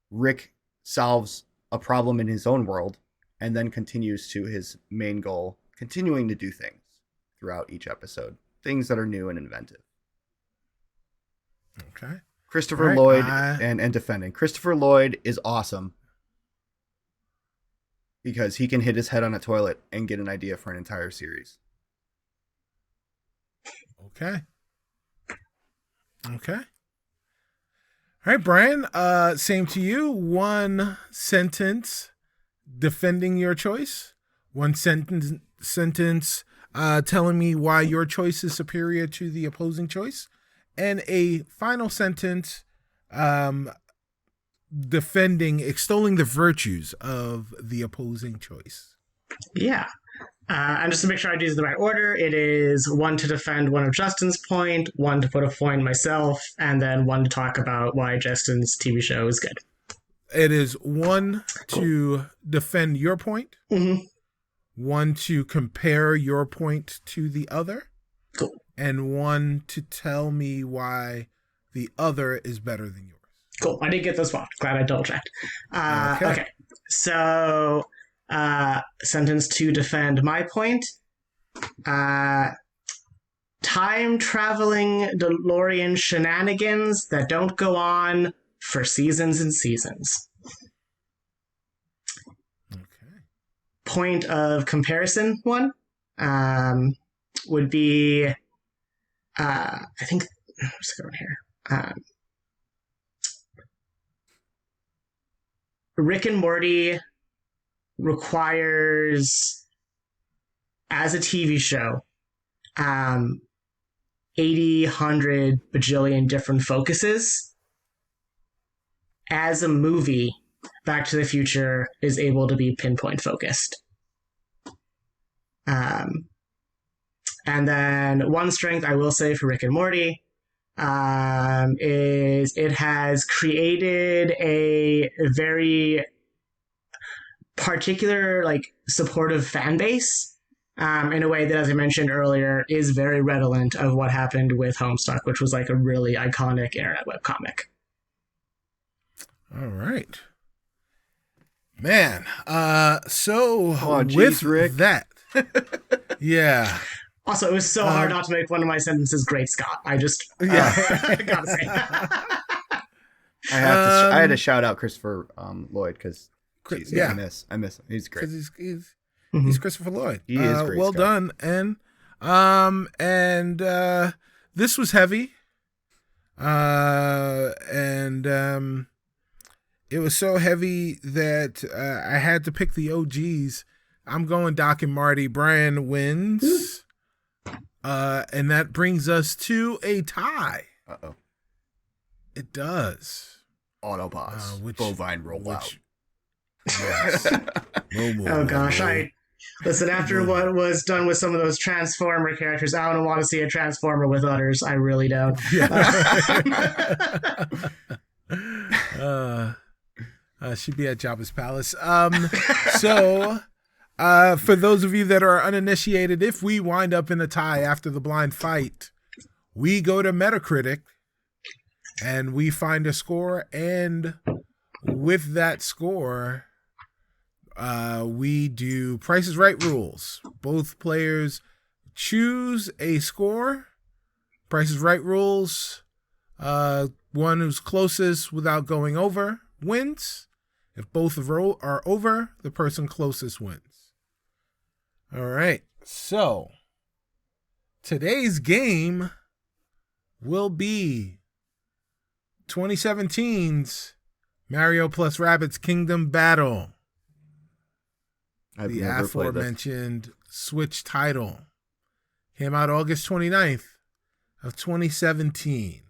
Speaker 2: Rick solves a problem in his own world and then continues to his main goal, continuing to do things throughout each episode, things that are new and inventive.
Speaker 1: Okay.
Speaker 2: Christopher
Speaker 1: Right,
Speaker 2: Lloyd and defending. Christopher Lloyd is awesome because he can hit his head on a toilet and get an idea for an entire series.
Speaker 1: Okay. Okay. All right, Brian, same to you. One sentence defending your choice. One sentence telling me why your choice is superior to the opposing choice. And a final sentence extolling the virtues of the opposing choice.
Speaker 3: Yeah. And just to make sure I do this in the right order, it is one to defend one of Justin's point, one to put a point myself, and then one to talk about why Justin's TV show is good.
Speaker 1: It is one to defend your point, one to compare your point to the other, and one to tell me why the other is better than yours.
Speaker 3: Cool. I did get those wrong. Glad I double checked. Okay. So, sentence to defend my point. Time traveling DeLorean shenanigans that don't go on for seasons and seasons.
Speaker 1: Okay.
Speaker 3: Point of comparison one would be, I think, let's go here. Rick and Morty requires, as a TV show, 80, 100, bajillion different focuses. As a movie, Back to the Future is able to be pinpoint focused. And then one strength I will say for Rick and Morty is it has created a very particular, supportive fan base in a way that, as I mentioned earlier, is very redolent of what happened with Homestuck, which was a really iconic internet webcomic.
Speaker 1: All right. Man,
Speaker 2: Geez, Rick.
Speaker 1: That, yeah.
Speaker 3: Also, it was so hard not to make one of my sentences great, Scott. I just gotta say.
Speaker 2: I had to shout out Christopher Lloyd because I miss him. He's great.
Speaker 1: He's Christopher Lloyd.
Speaker 2: He is great.
Speaker 1: Well done. And this was heavy. It was so heavy that I had to pick the OGs. I'm going Doc and Marty. Brian wins. And that brings us to a tie.
Speaker 2: Uh-oh.
Speaker 1: It does.
Speaker 2: Autobots. Bovine rollout.
Speaker 1: Yes.
Speaker 3: Oh gosh, listen, after what was done with some of those Transformer characters, I don't want to see a Transformer with udders. I really don't.
Speaker 1: She'd be at Jabba's palace. For those of you that are uninitiated, if we wind up in a tie after the blind fight, we go to Metacritic and we find a score, and with that score, we do Price is Right rules. Both players choose a score. Price is Right rules. One who's closest without going over wins, If both are over, the person closest wins. All right. So today's game will be 2017's Mario plus Rabbids Kingdom Battle.
Speaker 2: I've
Speaker 1: The
Speaker 2: never played this.
Speaker 1: aforementioned Switch title came out August 29th of 2017.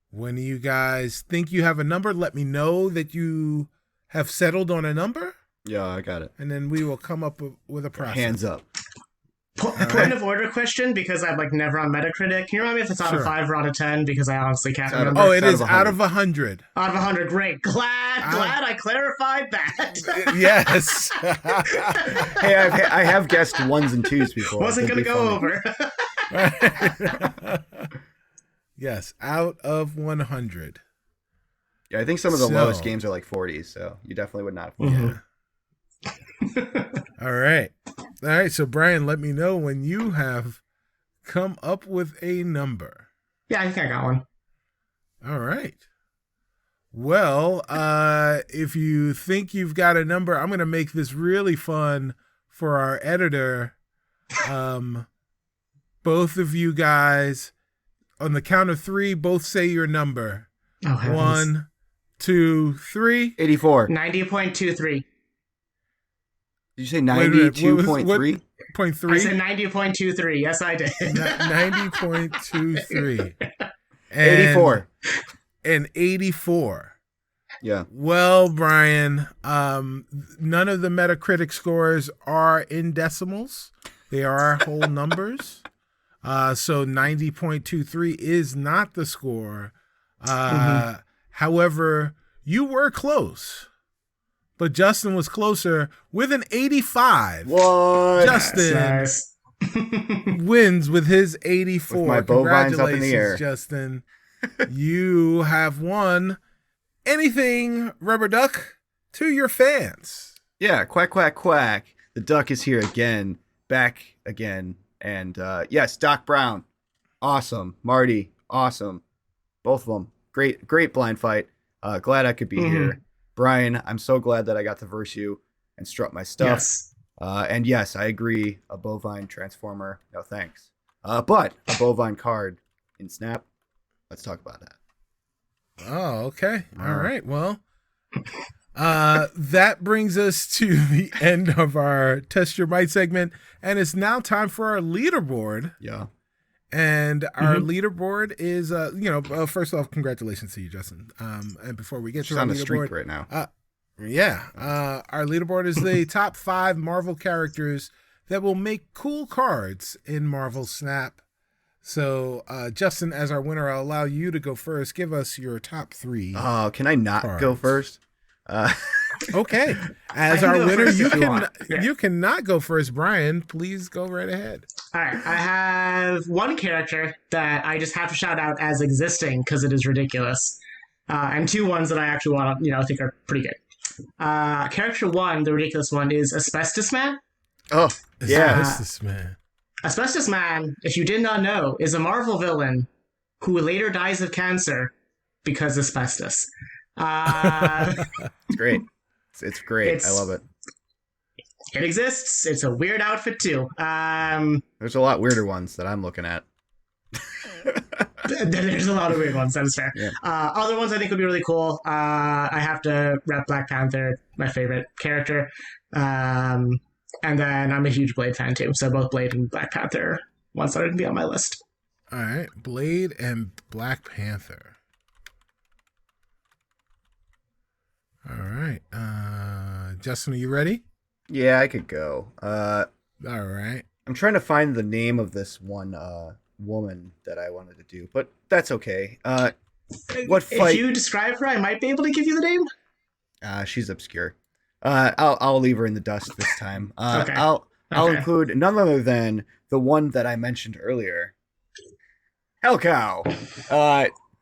Speaker 1: When you guys think you have a number, let me know that you have settled on a number,
Speaker 2: Yeah, I got it.
Speaker 1: and then we will come up with a process.
Speaker 2: Hands up.
Speaker 3: Point of order question, because I'm like never on Metacritic. Can you remind me if it's out
Speaker 1: Sure.
Speaker 3: of 5 or out of 10? Because I honestly can't
Speaker 2: It's out of-
Speaker 3: remember.
Speaker 1: Oh, it
Speaker 2: out
Speaker 1: is
Speaker 2: of
Speaker 1: out of 100.
Speaker 3: Out of 100, great. Glad I clarified that.
Speaker 1: Yes.
Speaker 2: Hey, I have guessed ones and twos before.
Speaker 3: Wasn't
Speaker 2: It'd
Speaker 3: gonna
Speaker 2: be
Speaker 3: go
Speaker 2: funny.
Speaker 3: over.
Speaker 1: Yes, out of 100.
Speaker 2: Yeah, I think some of the
Speaker 1: So-
Speaker 2: lowest games are like 40s, so you definitely would not.
Speaker 3: Mhm.
Speaker 1: All right. All right. So, Brian, let me know when you have come up with a number.
Speaker 3: Yeah, I think I got one.
Speaker 1: All right. Well, if you think you've got a number, I'm going to make this really fun for our editor. Both of you guys, on the count of 3, both say your number.
Speaker 3: Oh, heavens.
Speaker 1: 1, 2, 3.
Speaker 2: 84.
Speaker 3: 90.23.
Speaker 2: Did you say
Speaker 1: Wait a minute, what was-
Speaker 2: 92.3?
Speaker 1: Point
Speaker 3: I
Speaker 1: 3.
Speaker 3: said 90.23. Yes, I did.
Speaker 1: 90.23.
Speaker 2: 84.
Speaker 1: And 84.
Speaker 2: Yeah.
Speaker 1: Well, Brian, none of the Metacritic scores are in decimals. They are whole numbers. So 90.23 is not the score. However, you were close. But Justin was closer with an 85.
Speaker 2: What?
Speaker 1: Justin
Speaker 3: Nice.
Speaker 1: wins with his 84.
Speaker 2: With my bovines up in the air.
Speaker 1: Justin. You have won anything, Rubber Duck, to your fans.
Speaker 2: Yeah, quack, quack, quack. The duck is here again, back again. And yes, Doc Brown, awesome. Marty, awesome. Both of them, great blind fight. Glad I could be here. Brian, I'm so glad that I got to verse you and strut my stuff.
Speaker 3: Yes.
Speaker 2: And yes, I agree. A bovine transformer, no thanks. But a bovine card in Snap, let's talk about that.
Speaker 1: Oh, okay. All right. Well, that brings us to the end of our Test Your Might segment. And it's now time for our leaderboard.
Speaker 2: Yeah.
Speaker 1: And our leaderboard is, first off, congratulations to you, Justin. And before we get
Speaker 2: She's
Speaker 1: to our
Speaker 2: on the
Speaker 1: leaderboard,
Speaker 2: streak right now.
Speaker 1: our leaderboard is the top 5 Marvel characters that will make cool cards in Marvel Snap. So, Justin, as our winner, I'll allow you to go first. Give us your top 3.
Speaker 2: Oh, can I not go
Speaker 1: cards.
Speaker 2: first?
Speaker 1: Okay. As
Speaker 3: I can
Speaker 1: our
Speaker 3: go
Speaker 1: winner,
Speaker 3: first
Speaker 1: you
Speaker 3: if you
Speaker 1: can
Speaker 3: want. Yeah.
Speaker 1: you cannot go first, Brian. Please go right ahead.
Speaker 3: All right. I have one character that I just have to shout out as existing because it is ridiculous, and 2 ones that I actually want to, think are pretty good. Character 1, the ridiculous one, is Asbestos Man.
Speaker 2: Oh, yeah.
Speaker 1: This man.
Speaker 3: Asbestos Man, if you did not know, is a Marvel villain who later dies of cancer because asbestos.
Speaker 2: It's great. It's great. I love it.
Speaker 3: It exists. It's a weird outfit too.
Speaker 2: There's a lot weirder ones that I'm looking at.
Speaker 3: There's a lot of weird ones. That is fair.
Speaker 2: Yeah.
Speaker 3: Other ones I think would be really cool. I have to rep Black Panther, my favorite character. And then I'm a huge Blade fan too. So both Blade and Black Panther are ones that are going to be on my list.
Speaker 1: All right. Blade and Black Panther. All right. Justin, are you ready?
Speaker 2: Yeah, I could go.
Speaker 1: All right.
Speaker 2: I'm trying to find the name of this one woman that I wanted to do, but that's okay. What fight?
Speaker 3: If you describe her, I might be able to give you the name.
Speaker 2: She's obscure. I'll leave her in the dust this time.
Speaker 3: Okay.
Speaker 2: I'll
Speaker 3: Okay.
Speaker 2: include none other than the one that I mentioned earlier. Hellcow.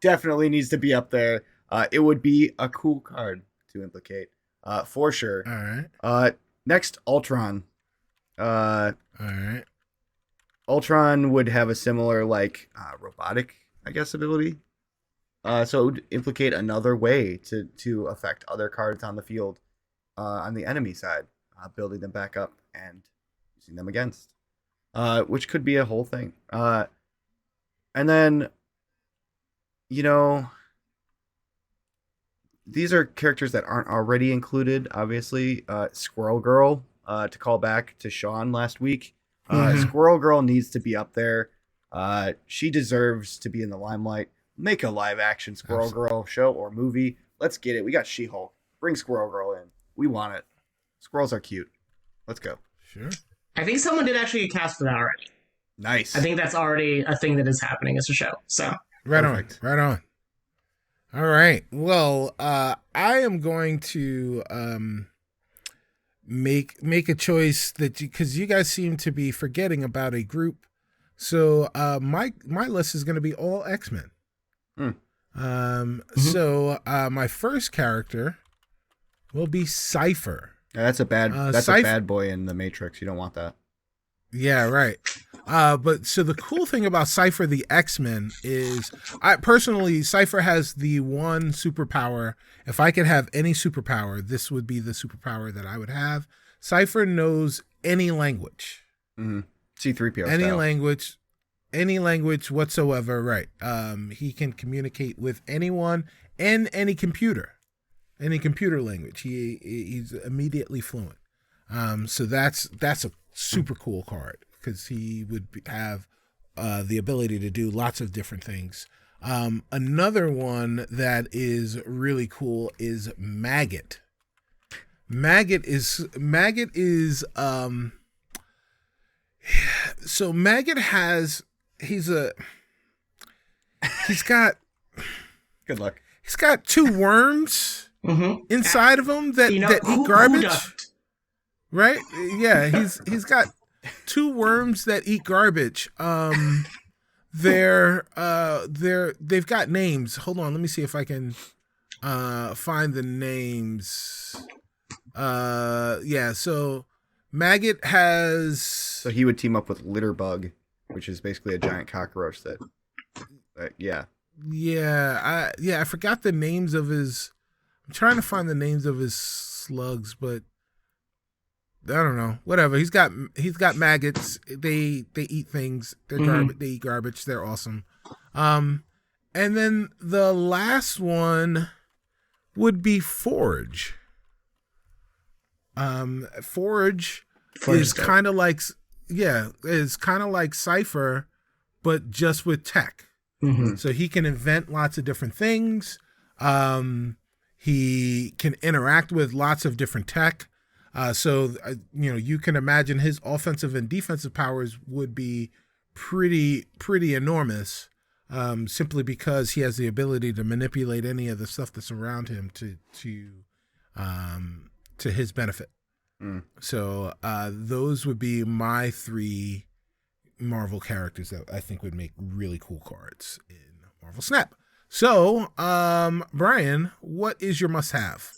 Speaker 2: Definitely needs to be up there. It would be a cool card to implicate, for sure.
Speaker 1: All right.
Speaker 2: Next, Ultron.
Speaker 1: All right.
Speaker 2: Ultron would have a similar robotic, I guess, ability. So it would implicate another way to affect other cards on the field on the enemy side, building them back up and using them against, which could be a whole thing. And then, you know, these are characters that aren't already included, obviously. Squirrel Girl, to call back to Sean last week. Squirrel Girl needs to be up there. She deserves to be in the limelight. Make a live action Squirrel Girl show or movie. Let's get it. We got She-Hulk. Bring Squirrel Girl in. We want it. Squirrels are cute. Let's go.
Speaker 1: Sure.
Speaker 3: I think someone did actually get cast for that already.
Speaker 2: Nice.
Speaker 3: I think that's already a thing that is happening as a show. So
Speaker 1: Perfect. Right on. All right. Well, I am going to make a choice that because you guys seem to be forgetting about a group. So my list is going to be all X-Men. So my first character will be Cypher.
Speaker 2: Yeah, that's a bad boy in the Matrix. You don't want that.
Speaker 1: Yeah, right. But so the cool thing about Cypher the X-Men is Cypher has the one superpower. If I could have any superpower, this would be the superpower that I would have. Cypher knows any language.
Speaker 2: Mm-hmm. C-3PO
Speaker 1: style. Any language whatsoever, right. He can communicate with anyone and any computer language. He's immediately fluent. So that's a super cool card because he would have the ability to do lots of different things. Another one that is really cool is Maggot. So Maggot he's got
Speaker 2: good luck.
Speaker 1: He's got two worms inside of him that eat garbage. Right? Yeah, he's got two worms that eat garbage. They've got names. Hold on, let me see if I can find the names. So Maggot has.
Speaker 2: So he would team up with Litterbug, which is basically a giant cockroach that. Yeah.
Speaker 1: Yeah, I forgot the names of his. I'm trying to find the names of his slugs, but I don't know. Whatever. He's got maggots. They eat things. They're garbage. They eat garbage. They're awesome. And then the last one would be Forge. Forge is kind of like Cypher, but just with tech. So he can invent lots of different things. He can interact with lots of different tech. You can imagine his offensive and defensive powers would be pretty enormous, simply because he has the ability to manipulate any of the stuff that's around him to his benefit. So those would be my three Marvel characters that I think would make really cool cards in Marvel Snap. So, Brian, what is your must-have?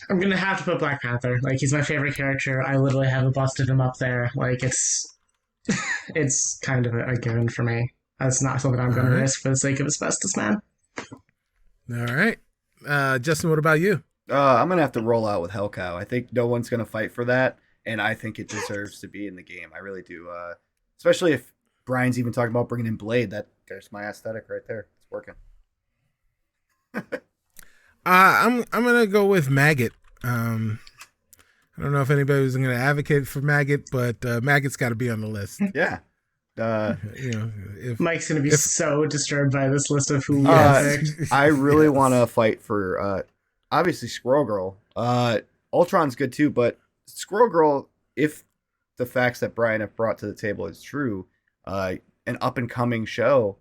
Speaker 3: I'm gonna have to put Black Panther. Like, he's my favorite character. I literally have a bust of him up there. Like, it's kind of a given for me. That's not something I'm gonna risk for the sake of Asbestos Man.
Speaker 1: All right, Justin, what about you?
Speaker 2: I'm gonna have to roll out with Hellcow. I think no one's gonna fight for that, and I think it deserves to be in the game. I really do. Especially if Brian's even talking about bringing in Blade. There's my aesthetic right there. It's working.
Speaker 1: I'm gonna go with Maggot. I don't know if anybody was gonna advocate for Maggot, but Maggot's got to be on the list.
Speaker 2: Yeah.
Speaker 3: If Mike's gonna be so disturbed by this list of who
Speaker 2: I really want to fight for obviously Squirrel Girl. Ultron's good too, but Squirrel Girl, if the facts that Brian have brought to the table is true, an up and coming show,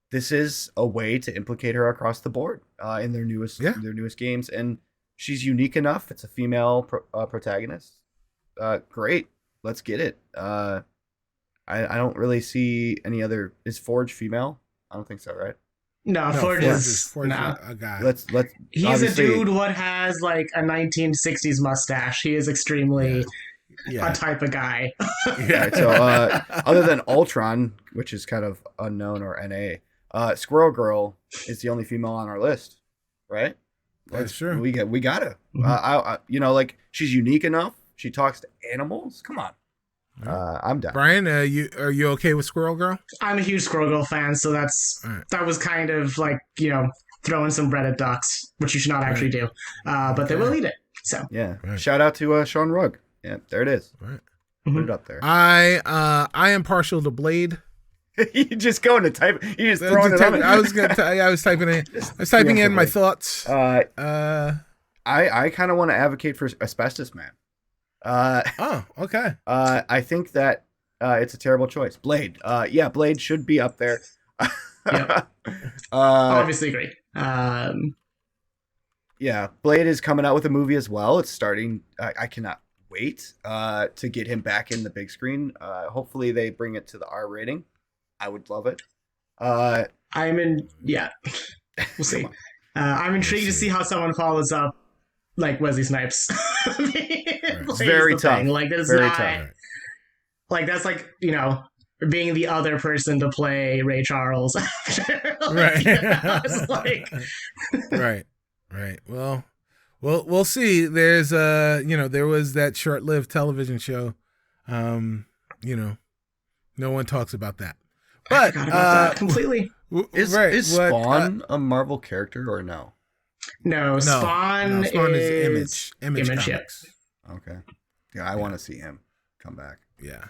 Speaker 2: this is a way to implicate her across the board in their newest games, and she's unique enough. It's a female protagonist. Great, let's get it. I don't really see any other. Is Forge female? I don't think so, right?
Speaker 3: No, Forge is
Speaker 1: a guy.
Speaker 3: He's a dude what has like a 1960s mustache. He is extremely a type of guy.
Speaker 2: Yeah. So other than Ultron, which is kind of unknown or NA, Squirrel Girl is the only female on our list, right?
Speaker 1: That's true.
Speaker 2: We gotta. Like she's unique enough. She talks to animals. Come on. I'm down.
Speaker 1: Brian, are you okay with Squirrel Girl?
Speaker 3: I'm a huge Squirrel Girl fan, so that was kind of like, throwing some bread at ducks, which you should not actually do. But they will eat it. So
Speaker 2: yeah. Shout out to Sean Rugg. Yeah, there it is.
Speaker 1: Right.
Speaker 2: Put it up there.
Speaker 1: I am partial to Blade.
Speaker 2: You just going to type. You just throwing it on.
Speaker 1: I was typing in. I was typing in my thoughts.
Speaker 2: I kind of want to advocate for Asbestos Man.
Speaker 1: Okay.
Speaker 2: I think that it's a terrible choice. Blade. Blade should be up there.
Speaker 3: Obviously agree.
Speaker 2: Yeah, Blade is coming out with a movie as well. It's starting. I cannot wait to get him back in the big screen. Hopefully they bring it to the R rating. I would love it.
Speaker 3: We'll see. I'm intrigued to see how someone follows up like Wesley Snipes.
Speaker 2: It's very tough.
Speaker 3: Like that's
Speaker 2: very
Speaker 3: not
Speaker 2: tough.
Speaker 3: like that's like, being the other person to play Ray Charles.
Speaker 1: Right.
Speaker 3: It's like
Speaker 1: Right. Well, we'll see. There's there was that short-lived television show. No one talks about that. But
Speaker 3: I forgot about that completely.
Speaker 2: Is Spawn a Marvel character or no?
Speaker 3: No, Spawn
Speaker 1: is Image
Speaker 3: Comics.
Speaker 2: Okay. Yeah, I want to see him come back.
Speaker 1: Yeah.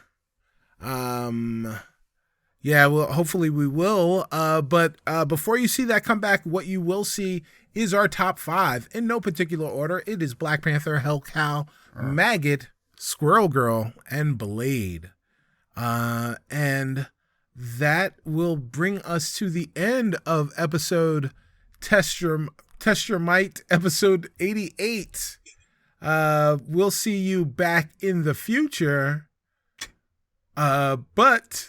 Speaker 1: Well, hopefully we will. But before you see that come back, what you will see is our top 5 in no particular order. It is Black Panther, Hellcow, Maggot, Squirrel Girl, and Blade. And that will bring us to the end of episode Test Your Might, episode 88. We'll see you back in the future. But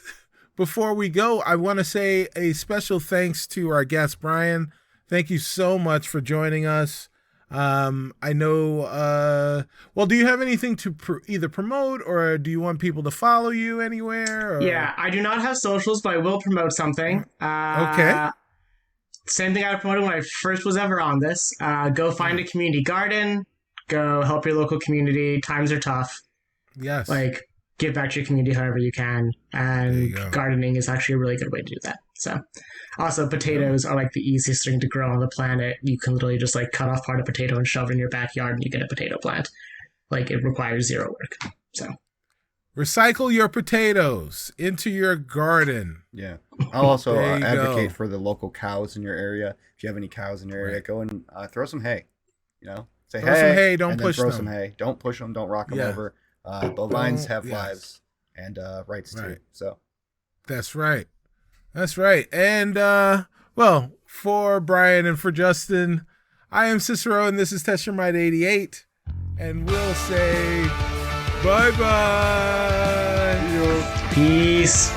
Speaker 1: before we go, I want to say a special thanks to our guest, Brian. Thank you so much for joining us. I know, do you have anything to either promote, or do you want people to follow you anywhere? Or?
Speaker 3: Yeah, I do not have socials, but I will promote something.
Speaker 1: Okay.
Speaker 3: Same thing I promoted when I first was ever on this. Go find a community garden. Go help your local community. Times are tough.
Speaker 1: Yes.
Speaker 3: Give back to your community however you can. And gardening is actually a really good way to do that. So, also, potatoes are the easiest thing to grow on the planet. You can literally just cut off part of potato and shove it in your backyard and you get a potato plant. It requires zero work. So,
Speaker 1: recycle your potatoes into your garden.
Speaker 2: Yeah. I'll also advocate for the local cows in your area. If you have any cows in your area, go and throw some hay. Say
Speaker 1: throw some hay, don't push
Speaker 2: throw
Speaker 1: them.
Speaker 2: Some hay. Don't push them, don't rock them over. Bovines have lives and rights too. So
Speaker 1: that's right. And for Brian and for Justin, I am Cicero, and this is Test Your Might 88, and we'll say bye-bye.
Speaker 3: Peace.